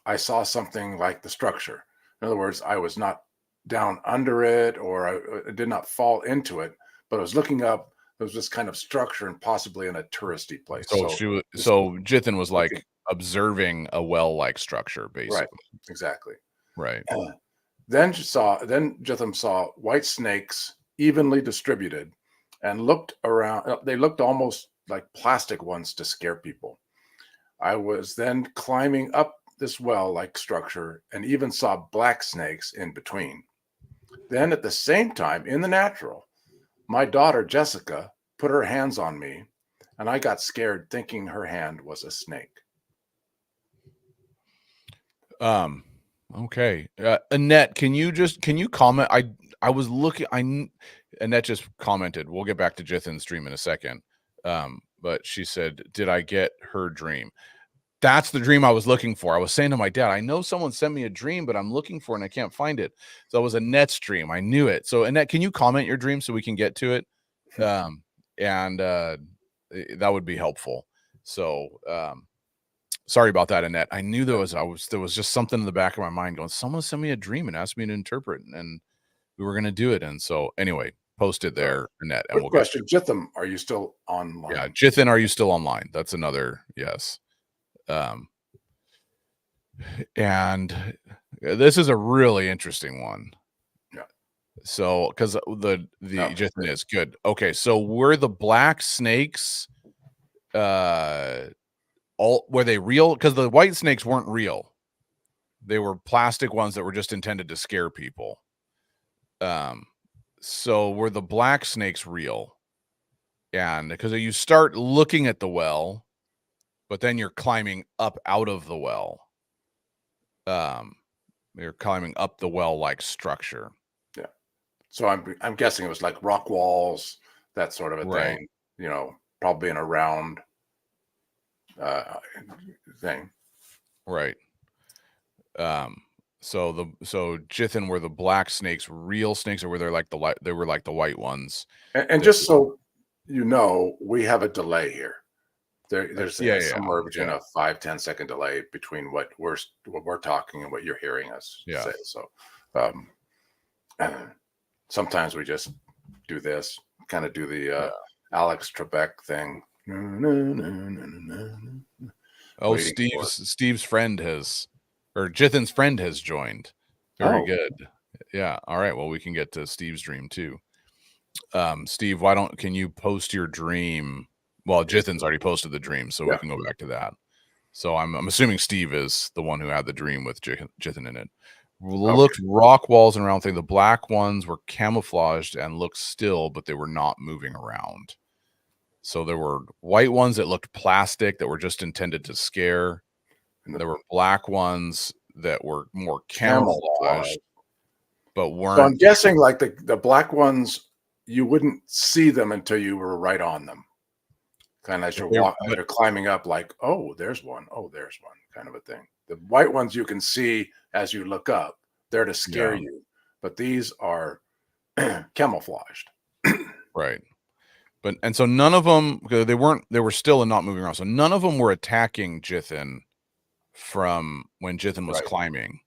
I saw something like the structure. In other words, I was not down under it, or I did not fall into it, but I was looking up. There was this kind of structure and possibly in a touristy place. So Jithan was like observing a well-like structure, basically. Right, exactly. Right. Then Jitham saw white snakes evenly distributed and looked around. They looked almost like plastic ones to scare people. I was then climbing up this well-like structure and even saw black snakes in between. Then at the same time, in the natural, my daughter Jessica put her hands on me, and I got scared thinking her hand was a snake. Okay. Annette, can you comment? I was looking, Annette just commented, we'll get back to Jithan's dream in a second. But she said, did I get her dream? That's the dream I was looking for. I was saying to my dad, I know someone sent me a dream, but I'm looking for it and I can't find it. So it was Annette's dream. I knew it. So Annette, can you comment your dream so we can get to it? And that would be helpful. So sorry about that, Annette. I knew there was just something in the back of my mind going, someone sent me a dream and asked me to interpret, and we were going to do it. And so anyway, post it there, Annette. Quick question. Jitham, are you still online? Yeah. Jithan, are you still online? That's another, yes. And this is a really interesting one. Yeah. So, because the Jithan is good. Okay. So were the black snakes, were they real? Because the white snakes weren't real. They were plastic ones that were just intended to scare people. So were the black snakes real? And because you start looking at the well, but then you're climbing up out of the well. You're climbing up the well-like structure. Yeah. So I'm guessing it was like rock walls, that sort of a thing. Probably in a round thing. Right. So Jithin, were the black snakes real snakes, or were they like the white ones? And just so you know, we have a delay here. There's somewhere between a 5-10 second delay between what we're talking and what you're hearing us say. So sometimes we just do this, kind of do the Alex Trebek thing. Oh, Steve's friend Jithin's friend has joined. Very good. Yeah. All right. Well, we can get to Steve's dream too. Steve, can you post your dream? Well, Jithin's already posted the dream, so we can go back to that. So I'm assuming Steve is the one who had the dream with Jithin in it. Looked rock walls and around thing. The black ones were camouflaged and looked still, but they were not moving around. So there were white ones that looked plastic that were just intended to scare. And there were black ones that were more camouflaged, but weren't. So I'm guessing like the black ones, you wouldn't see them until you were right on them. Kind of as you're climbing up, like, oh, there's one. Oh, there's one, kind of a thing. The white ones you can see as you look up. They're to scare you. But these are camouflaged. Right. And so none of them, they were still and not moving around. So none of them were attacking Jithin from when Jithin was climbing.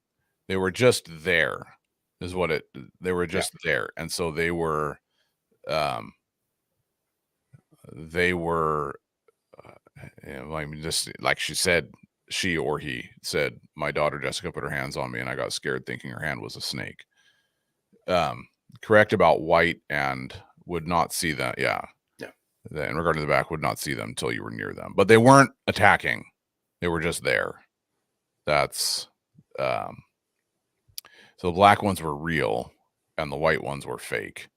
They were just there, they were just there. And so they were, I mean, just like she or he said, my daughter Jessica put her hands on me and I got scared thinking her hand was a snake. Correct about white and would not see that. Yeah. In regard to the back, would not see them until you were near them, but they weren't attacking. They were just there. That's so the black ones were real and the white ones were fake.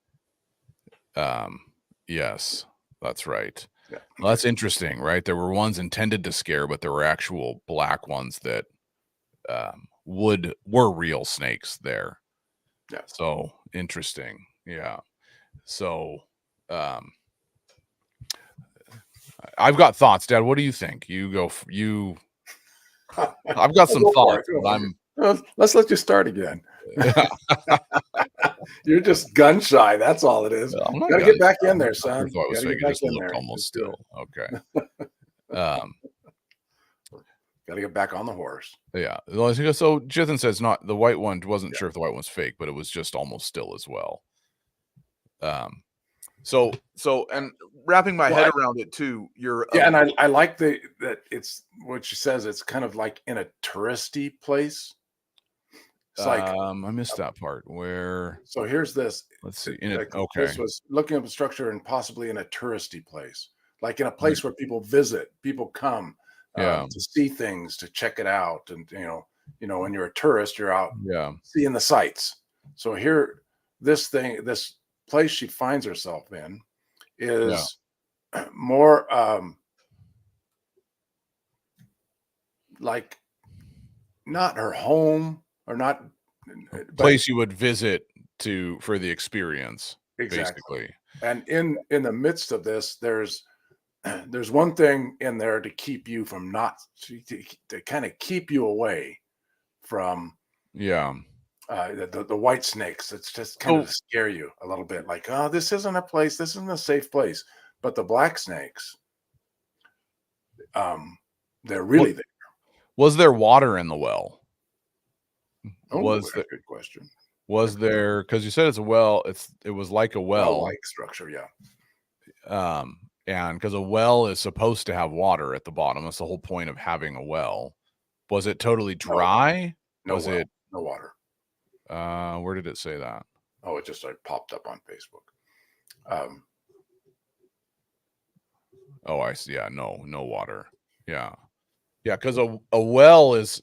Yes, that's right. Yeah. Well, that's interesting, right? There were ones intended to scare, but there were actual black ones that were real snakes there. Yeah. So interesting. Yeah. So I've got thoughts, Dad. What do you think? You go. I've got some thoughts. Let's let you start again. You're just gun shy. That's all it is. Gotta get back in there, son. I was fake. It just looked almost still. Okay. Gotta get back on the horse. Yeah. So Jithin says the white one wasn't sure if the white one's fake, but it was just almost still as well. So and wrapping my head around it too, and I like that it's what she says. It's kind of like in a touristy place. It's like I missed that part where. So here's this. Let's see. This was looking up a structure and possibly in a touristy place, like in a place where people visit, people come to see things, to check it out, and when you're a tourist, you're out seeing the sights. So here, this place she finds herself in is more like not her home or not place you would visit for the experience. Exactly. Basically. And in the midst of this, there's one thing in there to keep you from to kind of keep you away from the white snakes. It's just kind of scare you a little bit, like, oh, this isn't a place, this isn't a safe place. But the black snakes, they're really there. Was there water in the well? That's a good question. Was there, because you said it's a well, it was like a well-like structure, and because a well is supposed to have water at the bottom. That's the whole point of having a well. Was it totally dry? No water. Where did it say that? Oh, it just popped up on Facebook. Oh, I see. Yeah, no water. Yeah, because a well is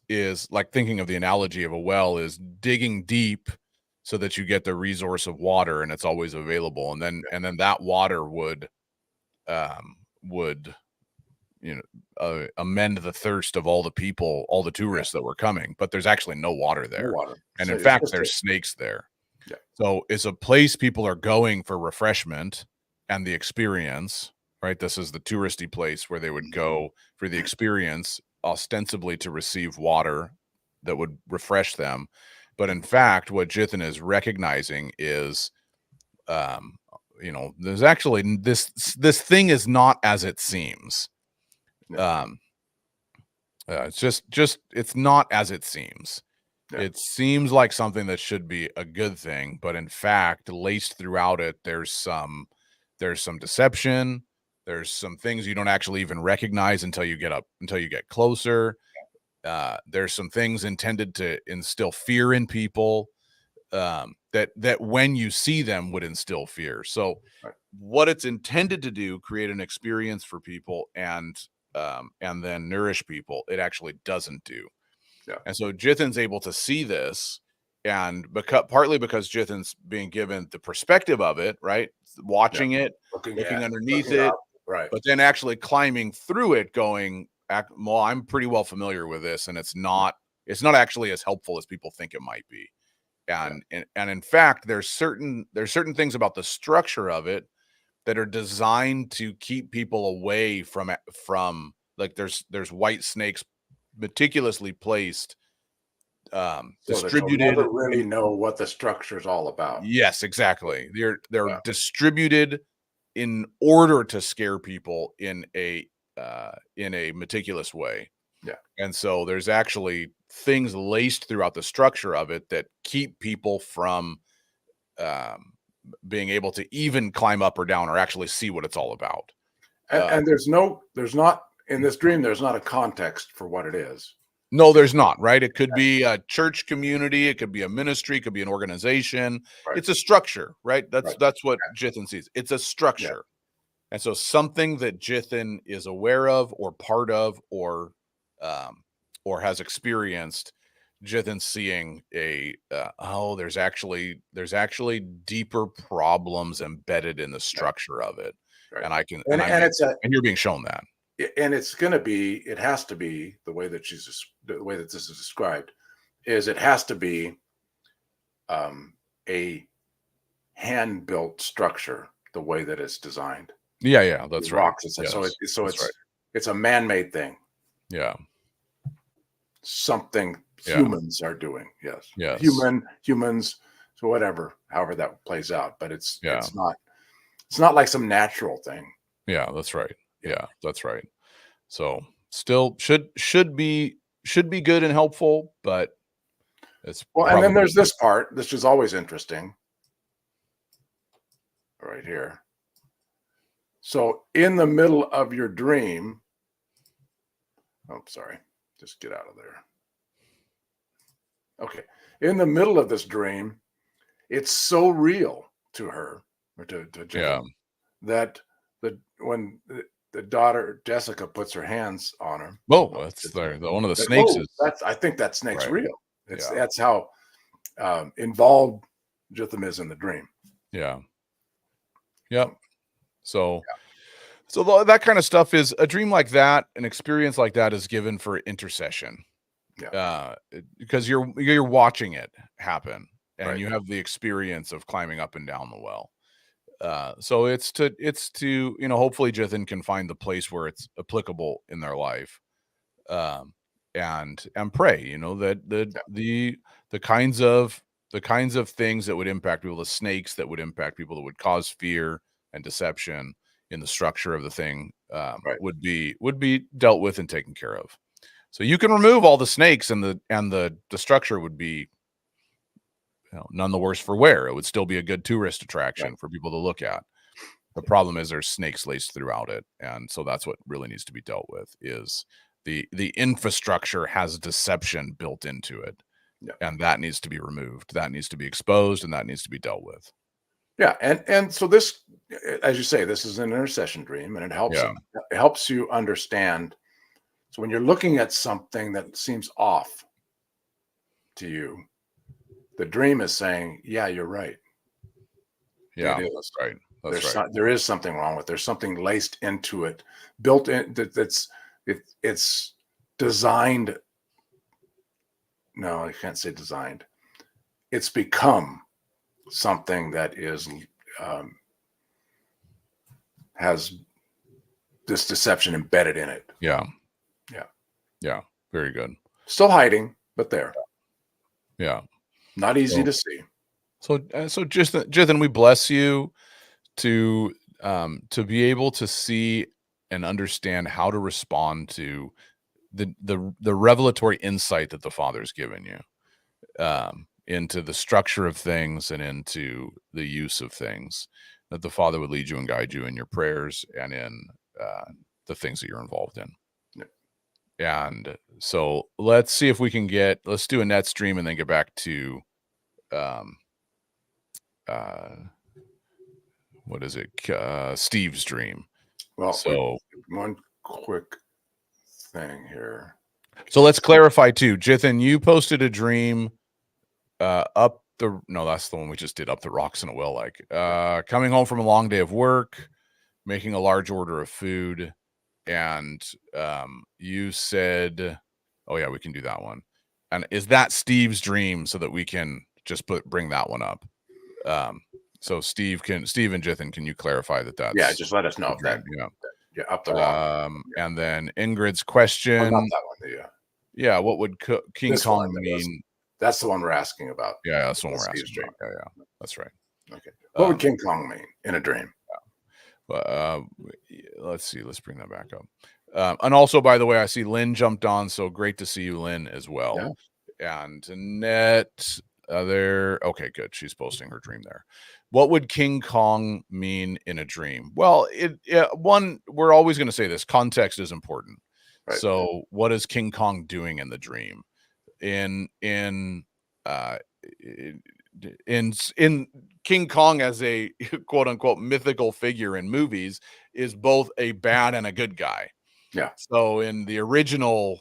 like, thinking of the analogy of a well is digging deep so that you get the resource of water and it's always available, and then that water would amend the thirst of all the people, all the tourists that were coming, but there's actually no water there. No water. And in fact, there's snakes there. Yeah. So it's a place people are going for refreshment and the experience, right? This is the touristy place where they would go for the experience, ostensibly to receive water, would refresh them. But in fact, what Jithin is recognizing is, there's actually this thing is not as it seems. It's not as it seems. Yeah. It seems like something that should be a good thing, but in fact, laced throughout it, there's some deception. There's some things you don't actually even recognize until you get closer. There's some things intended to instill fear in people, that when you see them would instill fear. So what it's intended to do, create an experience for people and then nourish people, it actually doesn't do. Yeah. And so Jithin's able to see this, and partly because Jithin's being given the perspective of it, right? Watching it, looking underneath it, right? But then actually climbing through it, going, well, I'm pretty well familiar with this, and it's not actually as helpful as people think it might be. And in fact, there's certain things about the structure of it that are designed to keep people away from like there's white snakes meticulously placed, distributed. You'll never really know what the structure is all about. Yes, exactly. They're distributed in order to scare people in a meticulous way. Yeah. And so there's actually things laced throughout the structure of it that keep people from being able to even climb up or down or actually see what it's all about. And there's not in this dream, there's not a context for what it is. No, there's not, right? It could be a church community, it could be a ministry, it could be an organization. Right. It's a structure, right? That's what Jithin sees. It's a structure. Yeah. And so something that Jithin is aware of or part of or has experienced, Jithin seeing there's actually deeper problems embedded in the structure of it. Right. And you're being shown that. And it has to be the way that this is described is it has to be a hand-built structure the way that it's designed. Yeah, that's right. Rocks, it's a man-made thing. Yeah. Something humans are doing. Yes. Humans, so however that plays out, but it's not like some natural thing. Yeah, that's right. Yeah, that's right. So still should be good and helpful, but it's and then there's this part, which is always interesting. Right here. So in the middle of your dream, sorry, just get out of there. Okay. In the middle of this dream, it's so real to her or to Jithin that when the daughter Jessica puts her hands on her. Oh, that's one of the snakes. I think that snake's real. That's how involved Jithin is in the dream. Yeah. Yep. So that kind of stuff is a dream like that, an experience like that is given for intercession. Yeah. Because you're watching it happen, and you have the experience of climbing up and down the well. So it's to hopefully Jithin can find the place where it's applicable in their life, and pray, that the kinds of things that would impact people, the snakes that would impact people, that would cause fear and deception in the structure of the thing, would be dealt with and taken care of. So you can remove all the snakes, and the structure would be none the worse for wear. It would still be a good tourist attraction for people to look at. The problem is there's snakes laced throughout it, and so that's what really needs to be dealt with. Is the infrastructure has deception built into it, and that needs to be removed. That needs to be exposed, and that needs to be dealt with. Yeah, and so this, as you say, this is an intercession dream, and it helps you understand. So when you're looking at something that seems off to you, the dream is saying, "Yeah, you're right. Yeah, that's right. There is something wrong with it. There's something laced into it, built in. It's designed. No, I can't say designed. It's become something that is has this deception embedded in it. Yeah. Very good. Still hiding. but there. Yeah. Not easy to see. So Jithan, we bless you to be able to see and understand how to respond to the revelatory insight that the Father's given you into the structure of things and into the use of things, that the Father would lead you and guide you in your prayers and in the things that you're involved in. Yeah. And so let's see if we can let's do a net stream and then get back to what is it? Steve's dream. Well, so one quick thing here. So let's clarify too. Jithan, you posted a dream that's the one we just did, up the rocks in a well, coming home from a long day of work, making a large order of food, and you said, oh yeah, we can do that one. And is that Steve's dream, so that we can just bring that one up? So Steve and Jithan, can you clarify that's just let us know that. Yeah, up the rock. And then Ingrid's question. Not that one, yeah, what would King Kong mean? That's the one we're asking about. Yeah, that's the one we're asking about. Yeah, that's right. Okay. What would King Kong mean in a dream? Let's see. Let's bring that back up. And also, by the way, I see Lynn jumped on, so great to see you, Lynn, as well. Yeah. And Annette, okay, good. She's posting her dream there. What would King Kong mean in a dream? Well, we're always going to say this: context is important. Right. So, what is King Kong doing in the dream? In King Kong as a quote unquote mythical figure in movies is both a bad and a good guy. Yeah. So in the original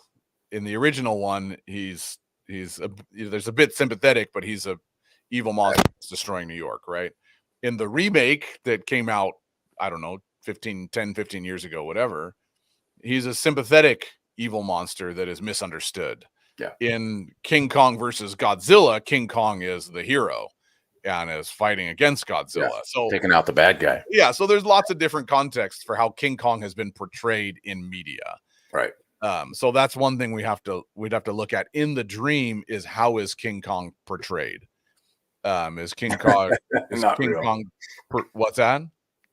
one, he's there's a bit sympathetic, but he's a evil monster that's destroying New York, right? In the remake that came out, I don't know, 15 years ago, whatever, he's a sympathetic evil monster that is misunderstood. Yeah. In King Kong versus Godzilla, King Kong is the hero and is fighting against Godzilla. Yeah, so taking out the bad guy. Yeah. So there's lots of different contexts for how King Kong has been portrayed in media. Right. So that's one thing we'd have to look at in the dream is, how is King Kong portrayed? Is King Kong Kong what's that?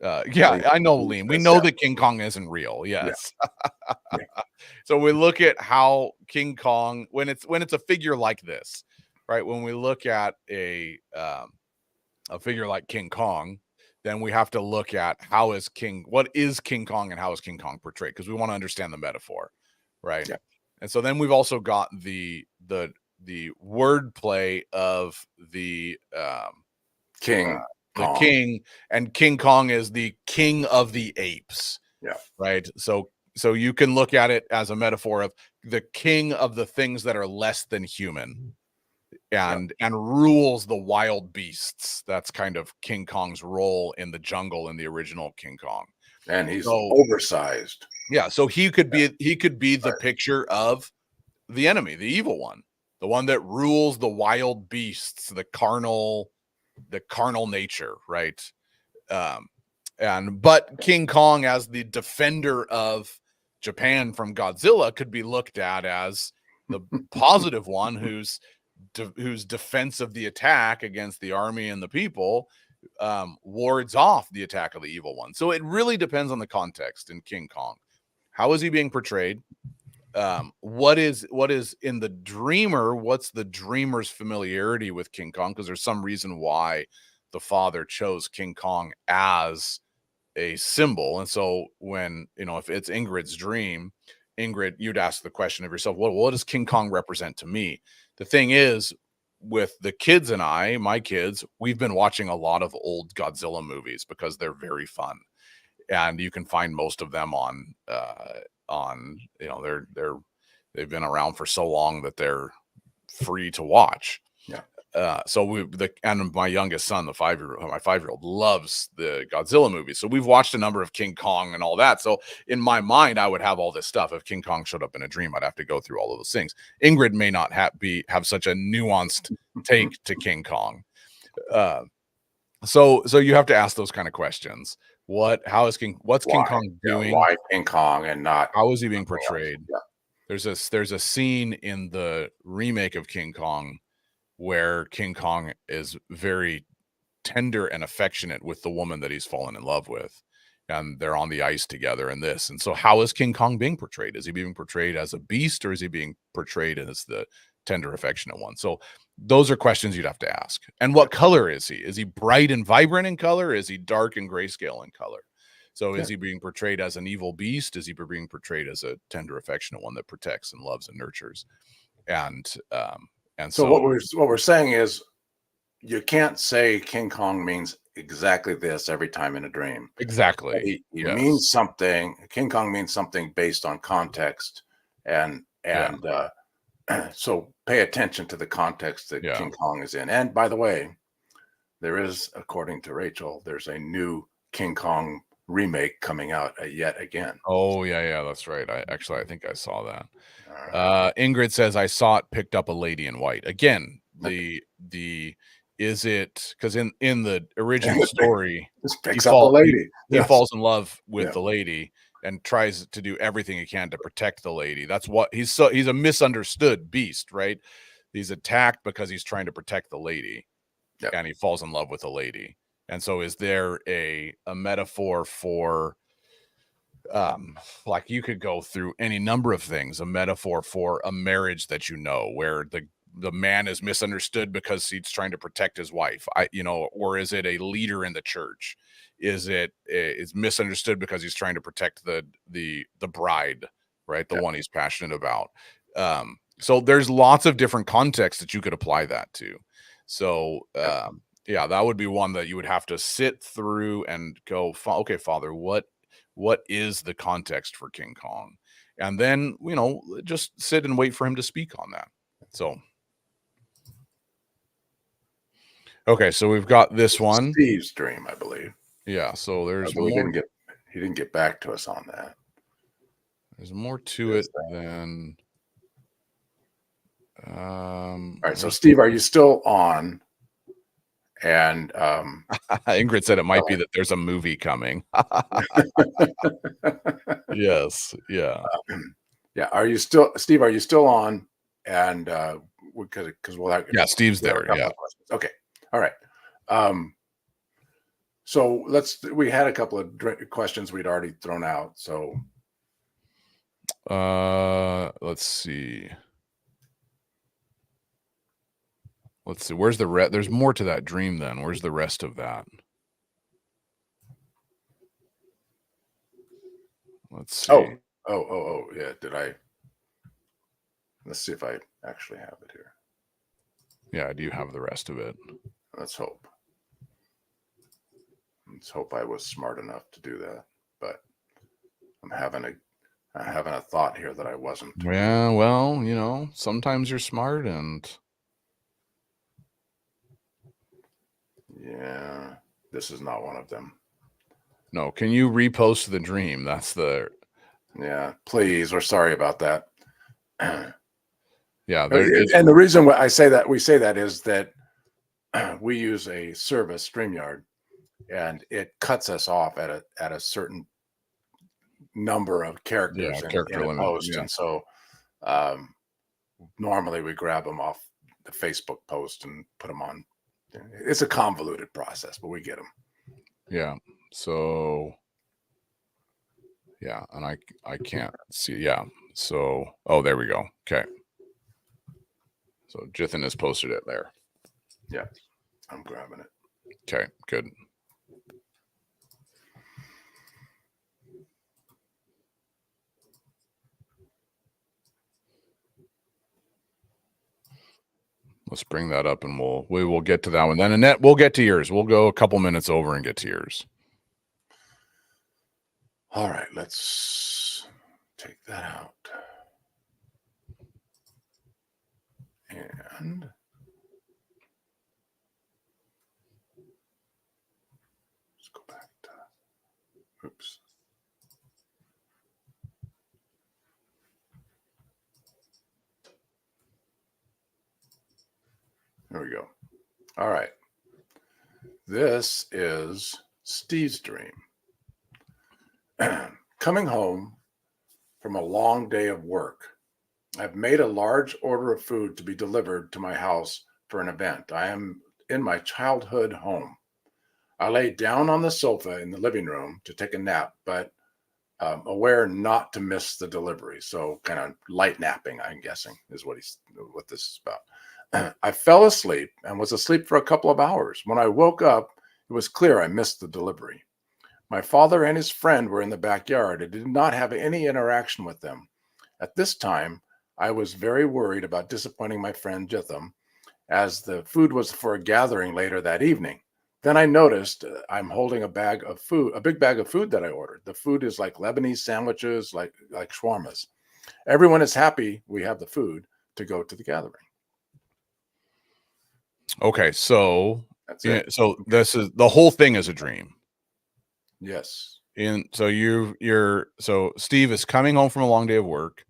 Yeah, I know, Liam. We know that King Kong isn't real. Yes. Yeah. So we look at how King Kong, when it's a figure like this, right? When we look at a figure like King Kong, then we have to look at what is King Kong and how is King Kong portrayed? Because we want to understand the metaphor, right? Yeah. And so then we've also got the wordplay of the king. The king, and King Kong is the king of the apes. Yeah. Right. So you can look at it as a metaphor of the king of the things that are less than human and rules the wild beasts. That's kind of King Kong's role in the jungle in the original King Kong. And he's oversized. Yeah. So he could be the picture of the enemy, the evil one, the one that rules the wild beasts, the carnal nature, right? But King Kong as the defender of Japan from Godzilla could be looked at as the positive one whose defense of the attack against the army and the people wards off the attack of the evil one. So it really depends on the context in King Kong. How is he being portrayed? What is in the dreamer? What's the dreamer's familiarity with King Kong? Because there's some reason why the Father chose King Kong as a symbol. And so when, if it's Ingrid's dream, Ingrid, you'd ask the question of yourself, what does King Kong represent to me? The thing is, with the kids and my kids, we've been watching a lot of old Godzilla movies because they're very fun. And you can find most of them on they've been around for so long that they're free to watch. Yeah. And my youngest son, my 5-year-old loves the Godzilla movies. So we've watched a number of King Kong and all that. So in my mind, I would have all this stuff. If King Kong showed up in a dream, I'd have to go through all of those things. Ingrid may not have such a nuanced take to King Kong. So you have to ask those kind of questions. What's King Kong doing? Why King Kong and not? How is he being portrayed? Yeah. There's a scene in the remake of King Kong where King Kong is very tender and affectionate with the woman that he's fallen in love with, and they're on the ice together in this. And so how is King Kong being portrayed? Is he being portrayed as a beast, or is he being portrayed as the tender, affectionate one? So those are questions you'd have to ask. And what color is he? Is he bright and vibrant in color? Is he dark and grayscale in color? So is he being portrayed as an evil beast? Is he being portrayed as a tender, affectionate one that protects and loves and nurtures? And so what we're saying is, you can't say King Kong means exactly this every time in a dream. Exactly. He means something. King Kong means something based on context, and so pay attention to the context that King Kong is in. And by the way, there is, according to Rachel, there's a new King Kong remake coming out yet again. Oh yeah, that's right. I think I saw that. Ingrid says, I saw it picked up a lady in white. Again, is it because in the original story he falls in love with the lady and tries to do everything he can to protect the lady. That's what he's a misunderstood beast, right? He's attacked because he's trying to protect the lady, and he falls in love with the lady. And so is there a metaphor for like, you could go through any number of things, a metaphor for a marriage that, where the man is misunderstood because he's trying to protect his wife, or is it a leader in the church? Is misunderstood because he's trying to protect the bride, right? The one he's passionate about. So there's lots of different contexts that you could apply that to. So that would be one that you would have to sit through and go, okay, Father, what is the context for King Kong? And then, just sit and wait for him to speak on that. So okay, so we've got this one. Steve's dream, I believe. Yeah, so there's more. He didn't get back to us on that. There's more to it than. All right, so Steve, are you still on? And Ingrid said it might be that there's a movie coming. Yes, yeah. Are you still, Steve? Are you still on? And because we'll have Steve's there. Yeah. Okay. All right. So we had a couple of questions we'd already thrown out. So let's see. Where's the rest? There's more to that dream then. Where's the rest of that? Let's see. Oh, yeah. Let's see if I actually have it here. Yeah, do you have the rest of it? Let's hope. I was smart enough to do that, but I'm having a thought here that I wasn't. Yeah, well, sometimes you're smart and. Yeah, this is not one of them. No, can you repost the dream? That's the. Yeah, please. We're sorry about that. Yeah, and the reason why we say that is that we use a service, StreamYard, and it cuts us off at a certain number of characters in a post, and so normally we grab them off the Facebook post and put them on. It's a convoluted process, but we get them. Yeah. So. Yeah, and I can't see. Yeah. So, there we go. Okay. So Jithan has posted it there. Yeah, I'm grabbing it. Okay, good. Let's bring that up, and we will get to that one. Then Annette, we'll get to yours. We'll go a couple minutes over and get to yours. All right, let's take that out. And let's go back to, oops. There we go. All right. This is Steve's dream. Coming home from a long day of work, I've made a large order of food to be delivered to my house for an event. I am in my childhood home. I lay down on the sofa in the living room to take a nap, but aware not to miss the delivery. So kind of light napping, I'm guessing, is what this is about. I fell asleep and was asleep for a couple of hours. When I woke up, it was clear I missed the delivery. My father and his friend were in the backyard. I did not have any interaction with them. At this time, I was very worried about disappointing my friend Jitham, as the food was for a gathering later that evening. Then I noticed I'm holding a big bag of food that I ordered. The food is like Lebanese sandwiches, like shawarmas. Everyone is happy we have the food to go to the gathering. Okay, so so this is the whole thing is a dream. Yes. And so so Steve is coming home from a long day of work.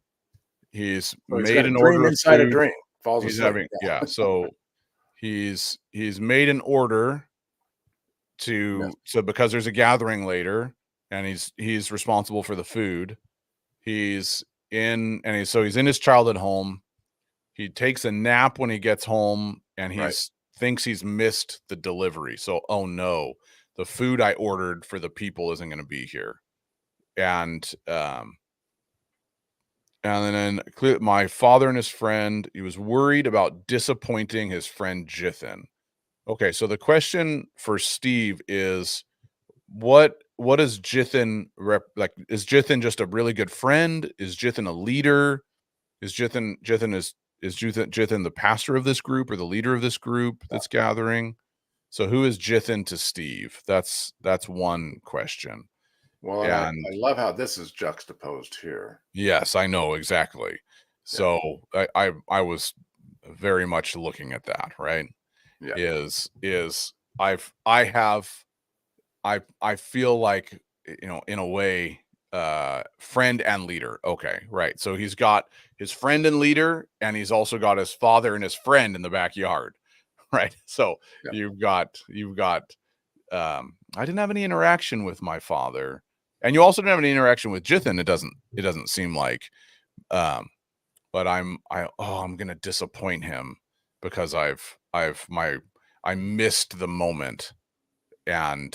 He's made an order inside a dream. Falls asleep. So he's made an order to so because there's a gathering later, and he's responsible for the food. He's in his childhood home. He takes a nap when he gets home, and thinks he's missed the delivery. So, oh no, the food I ordered for the people isn't going to be here. And then my father and his friend, he was worried about disappointing his friend Jithan. Okay, so the question for Steve is, what does Jithan like? Is Jithan just a really good friend? Is Jithan a leader? Is Jithan the pastor of this group or the leader of this group that's gathering? So who is Jithan to Steve? That's one question. Well, and I love how this is juxtaposed here. Yes, I know exactly. So I was very much looking at that, right? Yeah. I feel like, in a way, friend and leader. Okay, right. So he's got his friend and leader, and he's also got his father and his friend in the backyard, right? So you've got I didn't have any interaction with my father, and you also didn't have any interaction with Jithan. It doesn't seem like, but I'm gonna disappoint him because I missed the moment. And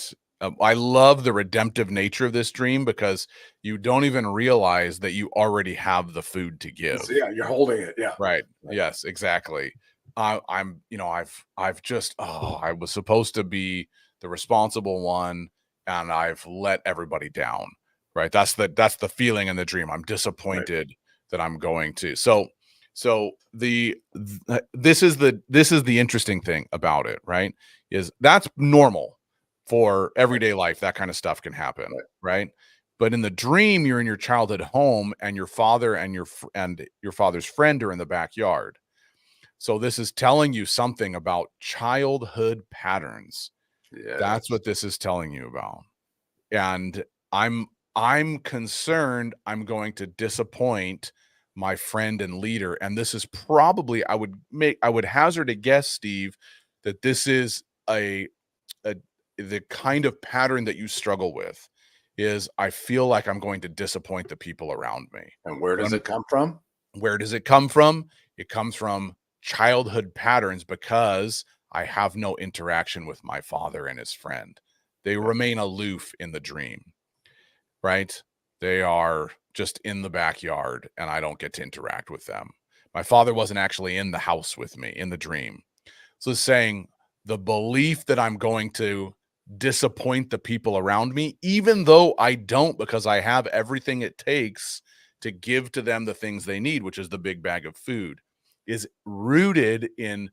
I love the redemptive nature of this dream, because you don't even realize that you already have the food to give. So, you're holding it. Yeah. Right. Yes, exactly. I was supposed to be the responsible one, and I've let everybody down. Right. That's the feeling in the dream. I'm disappointed that I'm going to. So this is the interesting thing about it, right? Is that's normal for everyday life. That kind of stuff can happen, right? But in the dream, you're in your childhood home, and your father and your father's friend are in the backyard. So this is telling you something about childhood patterns. Yes. That's what this is telling you about. And I'm concerned I'm going to disappoint my friend and leader. And this is probably, I would hazard a guess, Steve, that this is the kind of pattern that you struggle with. Is I feel like I'm going to disappoint the people around me. And where does it come from? Where does it come from? It comes from childhood patterns, because I have no interaction with my father and his friend. They remain aloof in the dream, right? They are just in the backyard, and I don't get to interact with them. My father wasn't actually in the house with me in the dream. So it's saying the belief that I'm going to disappoint the people around me, even though I don't, because I have everything it takes to give to them the things they need, which is the big bag of food, is rooted in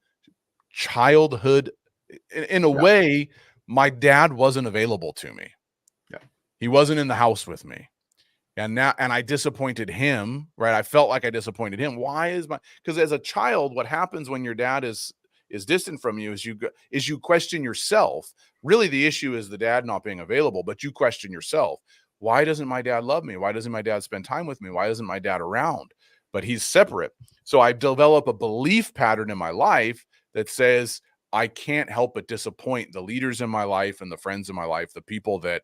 childhood. In a way, my dad wasn't available to me. He wasn't in the house with me. And I disappointed him, right? I felt like I disappointed him. Because as a child, what happens when your dad is distant from you is you question yourself. Really, the issue is the dad not being available, but you question yourself. Why doesn't my dad love me? Why doesn't my dad spend time with me? Why isn't my dad around? But he's separate. So I develop a belief pattern in my life that says I can't help but disappoint the leaders in my life and the friends in my life, the people that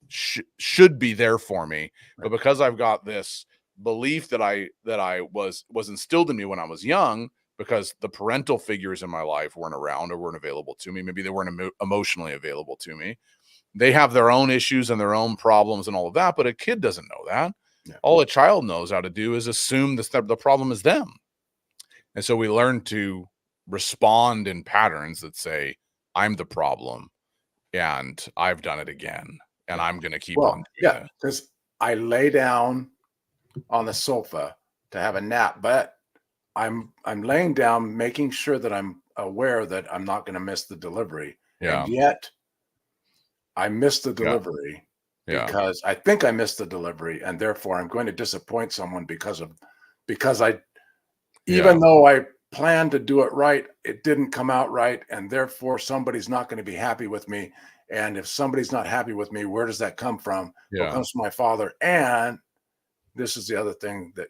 should be there for me. But because I've got this belief that I was instilled in me when I was young, because the parental figures in my life weren't around or weren't available to me. Maybe they weren't emotionally available to me. They have their own issues and their own problems and all of that, but a kid doesn't know that. Yeah. All a child knows how to do is assume the problem is them. And so we learn to respond in patterns that say, I'm the problem and I've done it again and I'm going to keep on doing it. Because I lay down on the sofa to have a nap, but I'm laying down making sure that I'm aware that I'm not going to miss the delivery. Yeah. And yet I missed the delivery because I think I missed the delivery, and therefore I'm going to disappoint someone because even though I planned to do it right, it didn't come out right, and therefore somebody's not going to be happy with me. And if somebody's not happy with me, where does that come from? It comes from my father. And this is the other thing that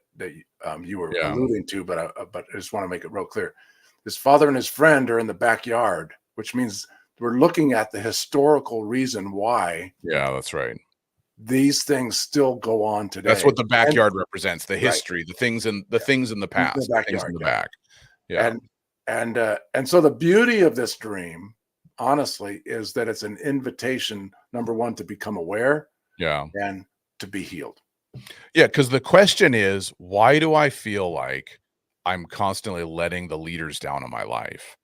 you were alluding to, but I just want to make it real clear. His father and his friend are in the backyard, which means we're looking at the historical reason why. Yeah, that's right. These things still go on today. That's what the backyard represents, the history, the things in the things in the past, the things in the back. Yeah. And so the beauty of this dream, honestly, is that it's an invitation, number one, to become aware, and to be healed. Yeah, because the question is, why do I feel like I'm constantly letting the leaders down in my life?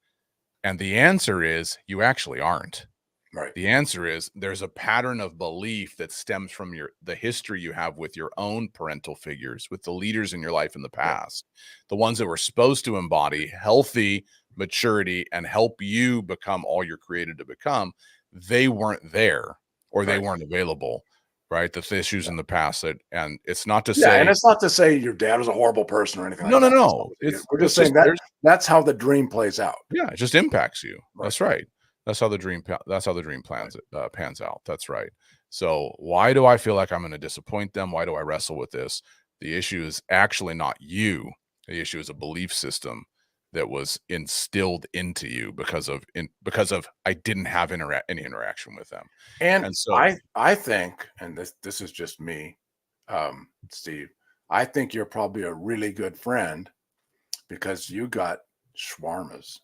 And the answer is, you actually aren't. Right. The answer is, there's a pattern of belief that stems from the history you have with your own parental figures, with the leaders in your life in the past, the ones that were supposed to embody healthy maturity and help you become all you're created to become. They weren't there, or they weren't available. Right. The issues in the past and it's not to say, and it's not to say your dad was a horrible person or anything. No. We're just saying that's how the dream plays out. Yeah. It just impacts you. Right. That's right. That's how the dream pans out. That's right. So why do I feel like I'm going to disappoint them? Why do I wrestle with this? The issue is actually not you. The issue is a belief system that was instilled into you because of I didn't have any interaction with them. And so I think, and this is just me, Steve, I think you're probably a really good friend because you got shawarmas.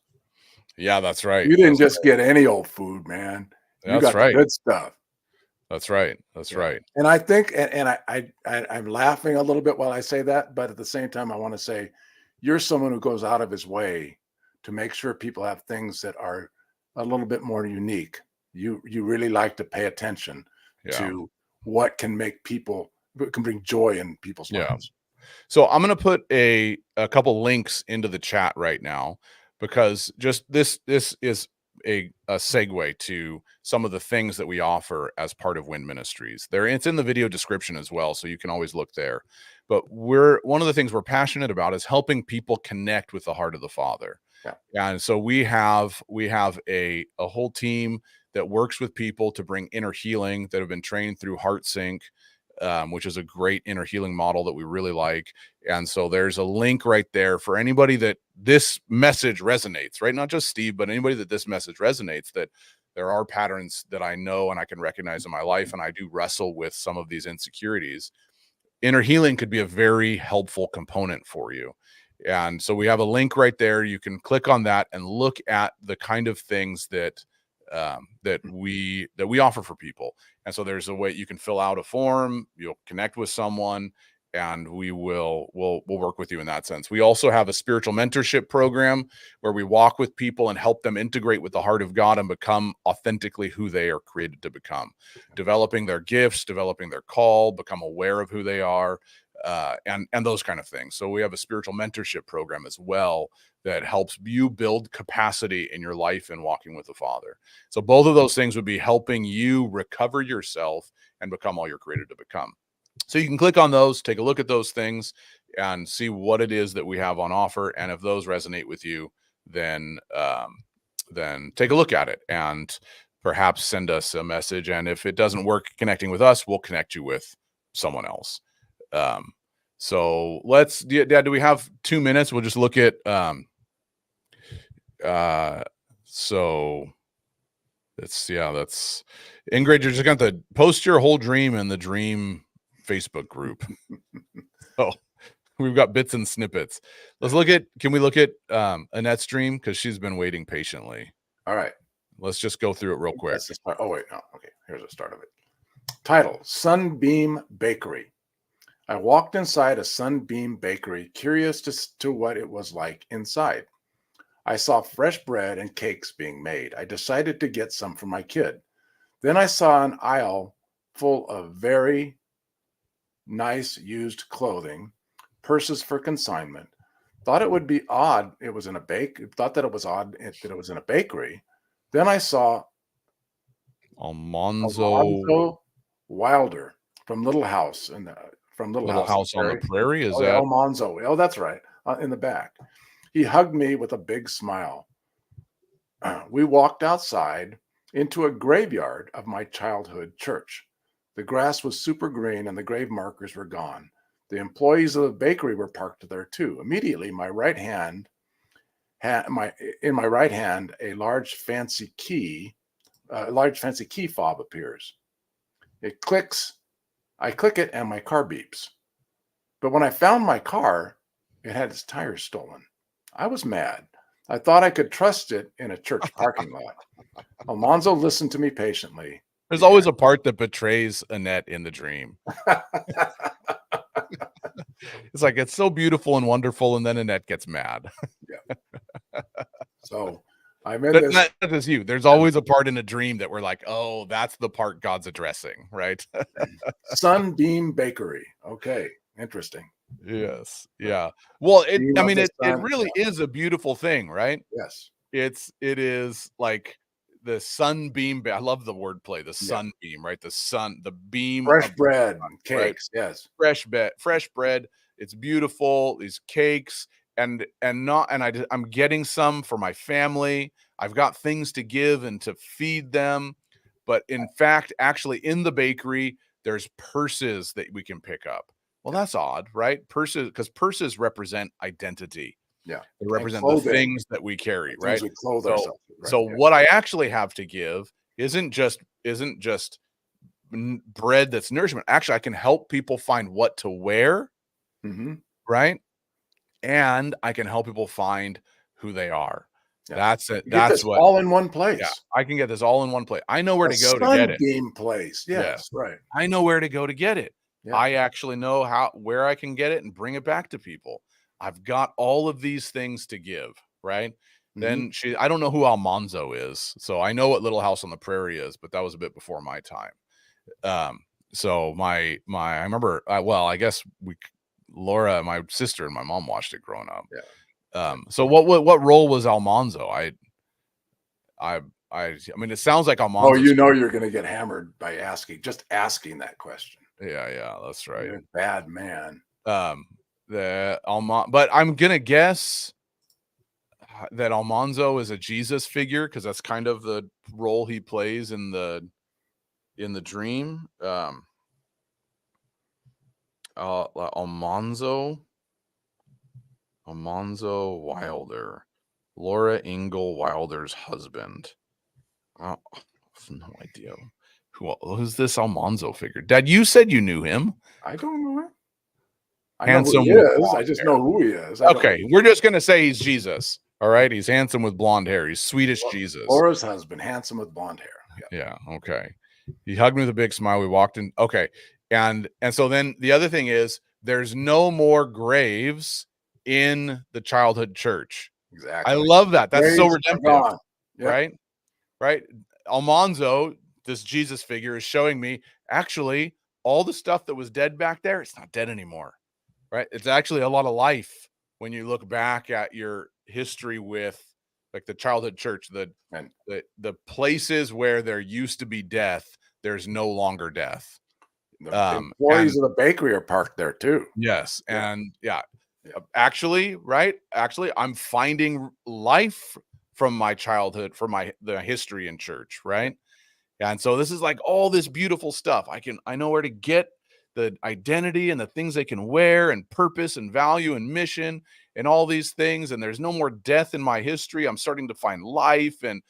Yeah, that's right. You didn't just get any old food, man. You got the good stuff. That's right. That's right. And I think, and I'm laughing a little bit while I say that, but at the same time, I want to say, you're someone who goes out of his way to make sure people have things that are a little bit more unique. You really like to pay attention to what can bring joy in people's lives. So I'm going to put a couple links into the chat right now, because just this is a segue to some of the things that we offer as part of Wind Ministries. It's in the video description as well, so you can always look there. But one of the things we're passionate about is helping people connect with the heart of the Father. Yeah. And so we have a whole team that works with people to bring inner healing, that have been trained through HeartSync, which is a great inner healing model that we really like. And so there's a link right there for anybody that this message resonates, right? Not just Steve, but anybody that this message resonates, that there are patterns that I know and I can recognize in my life, and I do wrestle with some of these insecurities. Inner healing could be a very helpful component for you. And so we have a link right there. You can click on that and look at the kind of things that we offer for people. And so there's a way you can fill out a form, you'll connect with someone, and we'll work with you in that sense. We also have a spiritual mentorship program where we walk with people and help them integrate with the heart of God and become authentically who they are created to become, developing their gifts, developing their call, become aware of who they are, and those kind of things. So we have a spiritual mentorship program as well that helps you build capacity in your life and walking with the Father. So both of those things would be helping you recover yourself and become all you're created to become. So you can click on those, take a look at those things, and see what it is that we have on offer. And if those resonate with you, then take a look at it and perhaps send us a message. And if it doesn't work connecting with us, we'll connect you with someone else. So Dad, do we have 2 minutes? We'll just look at, so that's Ingrid, you're just going to post your whole dream in the dream Facebook group. So we've got bits and snippets. Can we look at Annette's dream? Because she's been waiting patiently. All right. Let's just go through it real quick. Oh, wait. No. Okay. Here's the start of it. Title: Sunbeam Bakery. I walked inside a Sunbeam Bakery, curious to what it was like inside. I saw fresh bread and cakes being made. I decided to get some for my kid. Then I saw an aisle full of very nice used clothing, purses for consignment. Thought it would be odd. It was in a Thought that it was odd that it was in a bakery. Then I saw Almanzo Wilder from Little House on the Prairie. Is that Almanzo? Oh, that's right. In the back. He hugged me with a big smile. We walked outside into a graveyard of my childhood church. The grass was super green and the grave markers were gone. The employees of the bakery were parked there too. Immediately, in my right hand, a large fancy key fob appears. It clicks. I click it and my car beeps. But when I found my car, it had its tires stolen. I was mad. I thought I could trust it in a church parking lot. Almanzo listened to me patiently. There's always a part that betrays Annette in the dream. It's like, it's so beautiful and wonderful, and then Annette gets mad. Yeah. So I'm in this. Not as you. There's always a part in a dream that we're like, oh, that's the part God's addressing, right? Sunbeam Bakery. Okay. Interesting. Yes. Yeah. Well, it really is a beautiful thing, right? Yes. It is like the sunbeam. I love the wordplay, the sunbeam, right? The beam. Fresh bread, cakes. Right? Yes. Fresh bread. It's beautiful. These cakes I'm getting some for my family. I've got things to give and to feed them. But in fact, actually in the bakery, there's purses that we can pick up. Well, that's odd, right? Because purses represent identity. Yeah. They represent the things that we carry, right? We clothe ourselves. Right? So what I actually have to give isn't just bread that's nourishment. Actually, I can help people find what to wear, right? And I can help people find who they are. Yeah. That's it. That's what all in one place. Yeah, I can get this all in one place. I know where to go to get it. Sunbeam place. Yes, right. I know where to go to get it. Yeah. I actually know where I can get it and bring it back to people. I've got all of these things to give, right? Then I don't know who Almanzo is. So I know what Little House on the Prairie is, but that was a bit before my time. So I remember, I guess Laura, my sister and my mom watched it growing up. Yeah. So what role was Almanzo? I mean, it sounds like Almanzo. Oh, you're going to get hammered by asking that question. Yeah, that's right. You're a bad man. But I'm gonna guess that Almanzo is a Jesus figure because that's kind of the role he plays in the dream. Almanzo Wilder, Laura Ingalls Wilder's husband. I have no idea. Who's this Almanzo figure? Dad, you said you knew him. I don't know him. Handsome. Know who he is. I just know who he is. Okay, we're just gonna say he's Jesus. All right, he's handsome with blonde hair. He's Swedish Jesus. Laura's husband, handsome with blonde hair. Yeah. Okay. He hugged me with a big smile. We walked in. Okay, and so then the other thing is, there's no more graves in the childhood church. Exactly. I love that. That's so redemptive. Yep. Right. Almanzo, this Jesus figure, is showing me actually all the stuff that was dead back there, it's not dead anymore, right? It's actually a lot of life when you look back at your history with like the childhood church, the places where there used to be death, there's no longer death. The employees of the bakery are parked there too. Yes. And actually, I'm finding life from my childhood, from the history in church, right? And so this is like all this beautiful stuff. I know where to get the identity and the things they can wear and purpose and value and mission and all these things. And there's no more death in my history. I'm starting to find life. And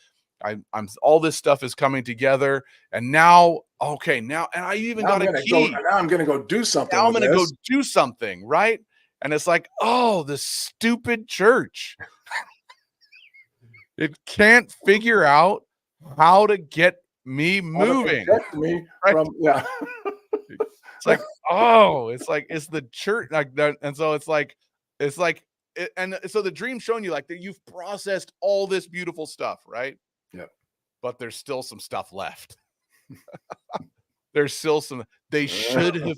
I'm all this stuff is coming together, and now, okay, now, and I even got a key. Now I'm gonna go do something. Now I'm gonna go do something, right? And it's like, oh, the stupid church. It can't figure out how to get me moving. Protect me from, yeah. It's like, oh, it's like, it's the church like that. And so it's like, and so the dream's showing you like that you've processed all this beautiful stuff, right? Yeah. But there's still some stuff left. There's still some, they should have,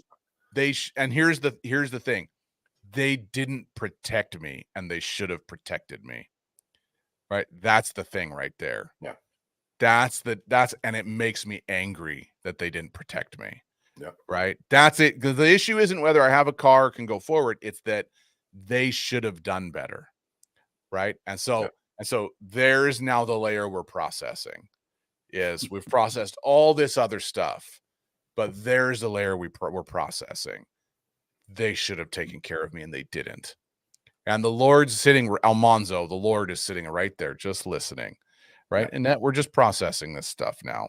and here's the thing. They didn't protect me, and they should have protected me. Right? That's the thing right there. Yeah. And it makes me angry that they didn't protect me. Yeah. Right. That's it. Because the issue isn't whether I have a car or can go forward. It's that they should have done better. Right. And so, there's now the layer we're processing is we've processed all this other stuff, but there's the layer we're processing. They should have taken care of me, and they didn't. And the Lord's sitting, Almanzo, the Lord is sitting right there, just listening. Right. And that we're just processing this stuff now.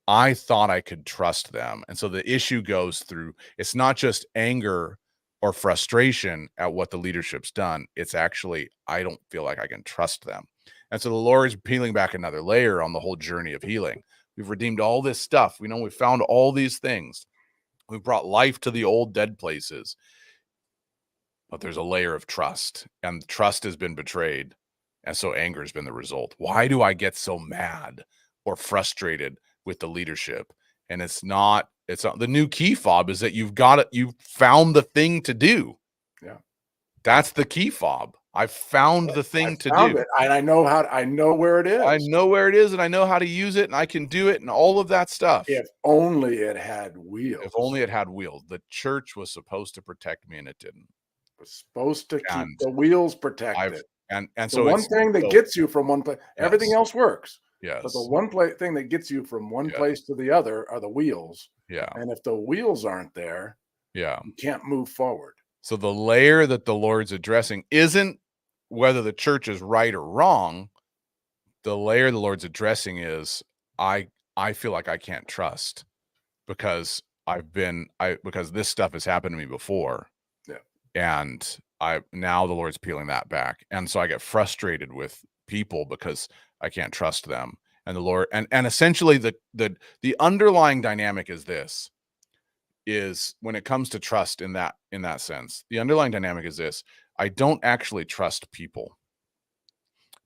I thought I could trust them. And so the issue goes through, it's not just anger or frustration at what the leadership's done. It's actually, I don't feel like I can trust them. And so the Lord is peeling back another layer on the whole journey of healing. We've redeemed all this stuff. We know we found all these things. We've brought life to the old dead places. But there's a layer of trust, and trust has been betrayed. And so anger has been the result. Why do I get so mad or frustrated with the leadership? And it's not the new key fob is that you've found the thing to do. Yeah. That's the key fob. I've found the thing to do. It, and I know where it is. I know where it is, and I know how to use it, and I can do it, and all of that stuff. If only it had wheels. If only it had wheels. The church was supposed to protect me, and it didn't. It was supposed to keep the wheels protected. And so one thing that gets you from one place, everything else works. Yes. But the one thing that gets you from one place to the other are the wheels. Yeah. And if the wheels aren't there, you can't move forward. So the layer that the Lord's addressing isn't whether the church is right or wrong. The layer the Lord's addressing is I feel like I can't trust because because this stuff has happened to me before. Yeah. And now the Lord's peeling that back. And so I get frustrated with people because I can't trust them. And the Lord, and essentially the underlying dynamic is this, is when it comes to trust in that sense, the underlying dynamic is this: I don't actually trust people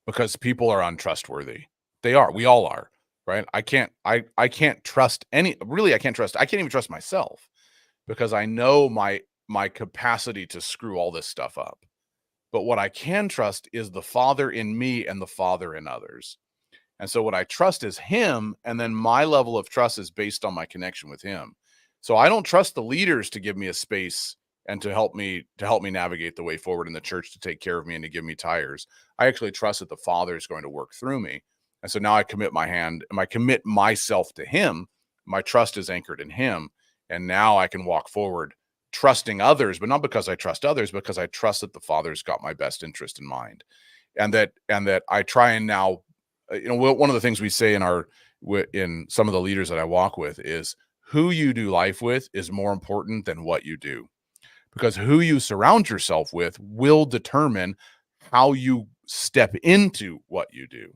because people are untrustworthy. They are. We all are, right? I can't trust I can't even trust myself because I know my capacity to screw all this stuff up. But what I can trust is the Father in me and the Father in others. And so what I trust is him, and then my level of trust is based on my connection with him. So I don't trust the leaders to give me a space and to help me navigate the way forward in the church, to take care of me and to give me tires. I actually trust that the Father is going to work through me. And so now I commit myself to him. My trust is anchored in him. And now I can walk forward trusting others, but not because I trust others, because I trust that the Father's got my best interest in mind. And that I try and now, one of the things we say in some of the leaders that I walk with is who you do life with is more important than what you do, because who you surround yourself with will determine how you step into what you do.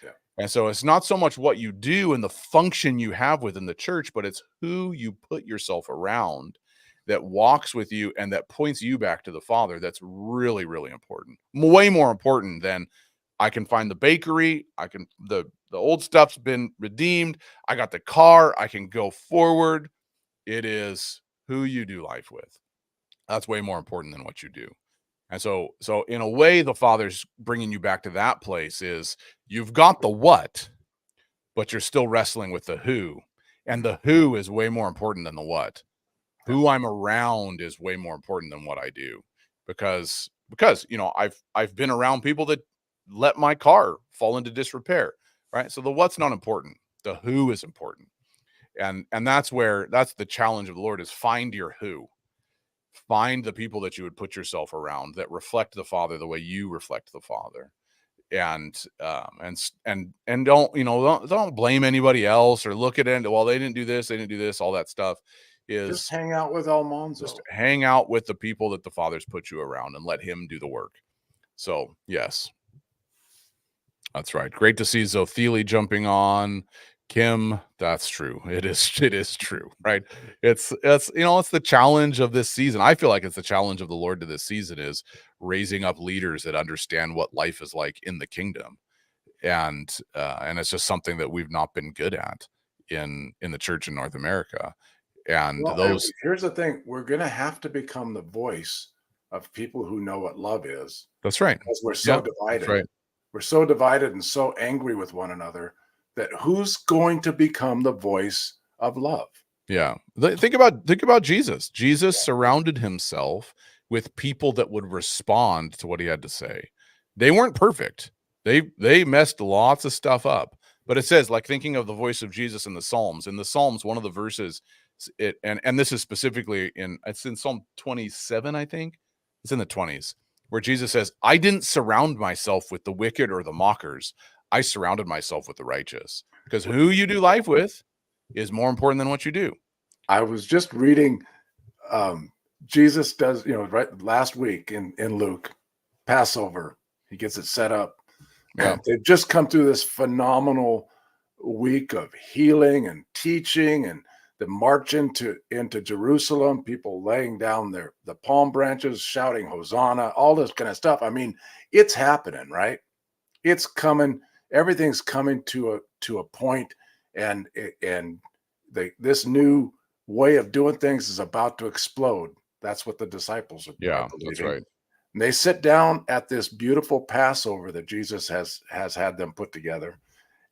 Yeah. And so it's not so much what you do and the function you have within the church, but it's who you put yourself around that walks with you and that points you back to the Father. That's really, really important. Way more important than I can find the bakery. The old stuff's been redeemed. I got the car. I can go forward. It is who you do life with. That's way more important than what you do. And so in a way, the Father's bringing you back to that place is you've got the what, but you're still wrestling with the who. And the who is way more important than the what. Who I'm around is way more important than what I do, because I've been around people that let my car fall into disrepair, right? So the what's not important, the who is important. And that's the challenge of the Lord is find your who. Find the people that you would put yourself around that reflect the Father the way you reflect the Father. and don't blame anybody else or look at it. Well, they didn't do this, all that stuff. Just hang out with Almanzo. Just hang out with the people that the Father's put you around and let him do the work. So yes, that's right. Great to see Zothili jumping on. Kim, that's true. It is true, right? It's the challenge of this season. I feel like it's the challenge of the Lord to this season is raising up leaders that understand what life is like in the kingdom. And it's just something that we've not been good at in the church in North America. And here's the thing, we're going to have to become the voice of people who know what love is. That's right. Because we're so divided. That's right. We're so divided and so angry with one another that who's going to become the voice of love? Yeah. Think about Jesus. Jesus surrounded himself with people that would respond to what he had to say. They weren't perfect. They messed lots of stuff up. But it says, like, thinking of the voice of Jesus in the Psalms. In the Psalms, one of the verses, and this is specifically it's in Psalm 27, I think. It's in the 20s, where Jesus says, I didn't surround myself with the wicked or the mockers. I surrounded myself with the righteous. Because who you do life with is more important than what you do. I was just reading, Jesus does, right last week in Luke, Passover, he gets it set up. Yeah. They've just come through this phenomenal week of healing and teaching, and the march into Jerusalem, people laying down the palm branches, shouting Hosanna, all this kind of stuff. I mean, it's happening, right? It's coming. Everything's coming to a point, and this new way of doing things is about to explode. That's what the disciples are. Yeah, that's right. And they sit down at this beautiful Passover that Jesus has had them put together.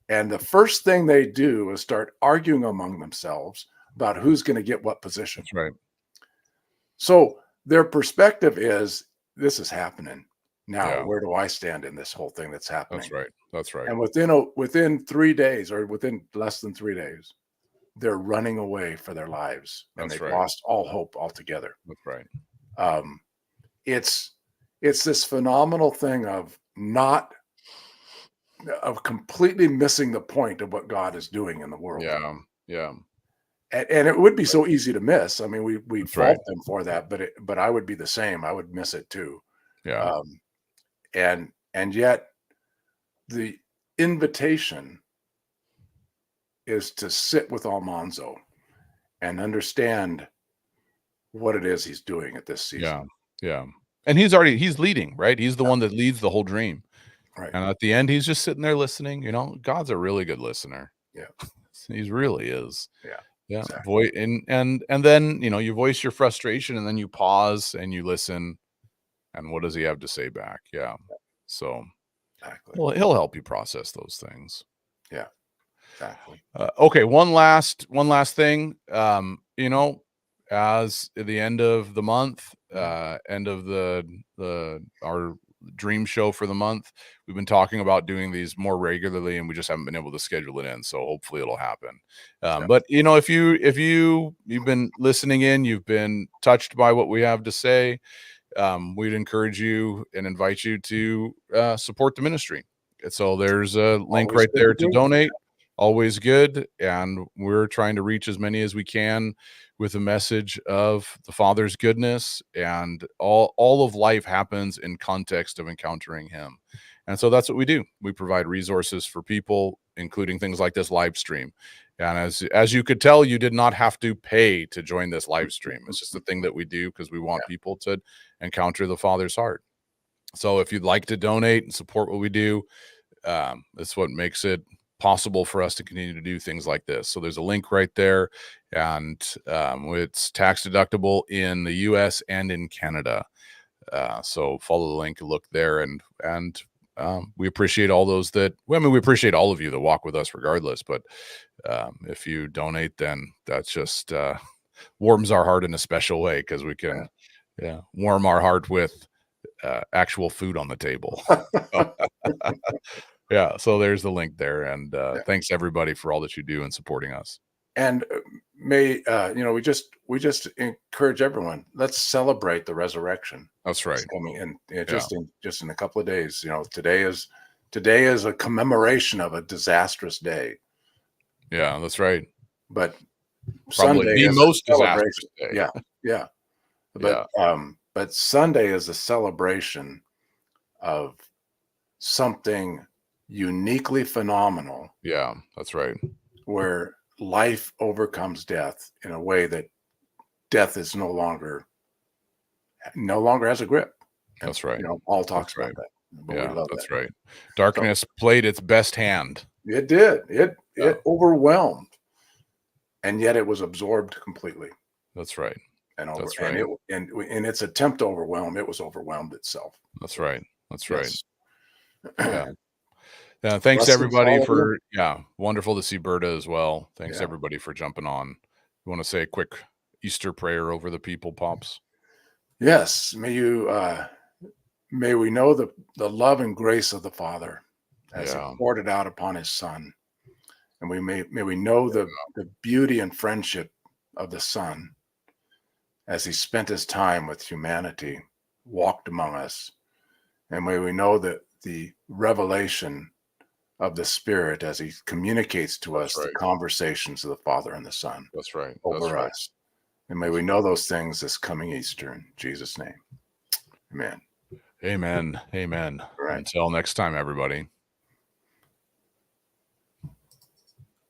And the first thing they do is start arguing among themselves about who's going to get what position. That's right. So their perspective is, this is happening. Now, where do I stand in this whole thing that's happening? That's right. That's right. And within 3 days, or within less than 3 days, they're running away for their lives. And they've lost all hope altogether. That's right. It's this phenomenal thing of completely missing the point of what God is doing in the world. Yeah. Yeah. And it would be so easy to miss. I mean, we fault them for that, but I would be the same. I would miss it too. Yeah. And yet the invitation is to sit with Almanzo and understand what it is he's doing at this season. Yeah. Yeah. And he's leading, right? He's the one that leads the whole dream. Right. And at the end, he's just sitting there listening. God's a really good listener. Yeah. He really is. Yeah. Yeah. Exactly. And then, you voice your frustration, and then you pause and you listen. And what does he have to say back? Yeah. So exactly. Well, he'll help you process those things. Yeah. Exactly. Okay. One last thing, as at the end of the month, end of our dream show for the month, we've been talking about doing these more regularly, and we just haven't been able to schedule it in. So hopefully it'll happen. But if you've been listening in, you've been touched by what we have to say, we'd encourage you and invite you to support the ministry. So there's a link right there to donate. Always good. And we're trying to reach as many as we can with a message of the Father's goodness, and all of life happens in context of encountering him. And so that's what we do. We provide resources for people, including things like this live stream. And as you could tell, you did not have to pay to join this live stream. It's just a thing that we do because we want people to encounter the Father's heart. So if you'd like to donate and support what we do, that's what makes it possible for us to continue to do things like this. So there's a link right there, and it's tax deductible in the US and in Canada. So follow the link, look there, and we appreciate all those we appreciate all of you that walk with us regardless. But if you donate, then that's just warms our heart in a special way, because we can warm our heart with actual food on the table. Yeah, so there's the link there, and thanks everybody for all that you do in supporting us. And we just encourage everyone. Let's celebrate the resurrection. That's right. Coming in just in a couple of days. Today is Today is a commemoration of a disastrous day. Yeah, that's right. But probably Sunday the is most a celebration. disastrous day. Yeah, yeah. But Sunday is a celebration of something uniquely phenomenal. Yeah, that's right. Where life overcomes death in a way that death is no longer has a grip. And, that's right. Paul talks about that. But yeah, that's right. Darkness played its best hand. It did. It overwhelmed, and yet it was absorbed completely. That's right. That's right. And in its attempt to overwhelm, it was overwhelmed itself. That's right. That's right. Yeah. Yeah. Thanks everybody for wonderful to see Berta as well. Thanks everybody for jumping on. You want to say a quick Easter prayer over the people, Pops? Yes. May we know the love and grace of the Father as he poured it out upon his Son. And may we know the beauty and friendship of the Son as he spent his time with humanity, walked among us. And may we know that the revelation of the Spirit as he communicates to us the conversations of the Father and the Son. That's right. Over us. And may we know those things this coming Easter in Jesus' name. Amen. Amen. Amen. Right. Until next time, everybody.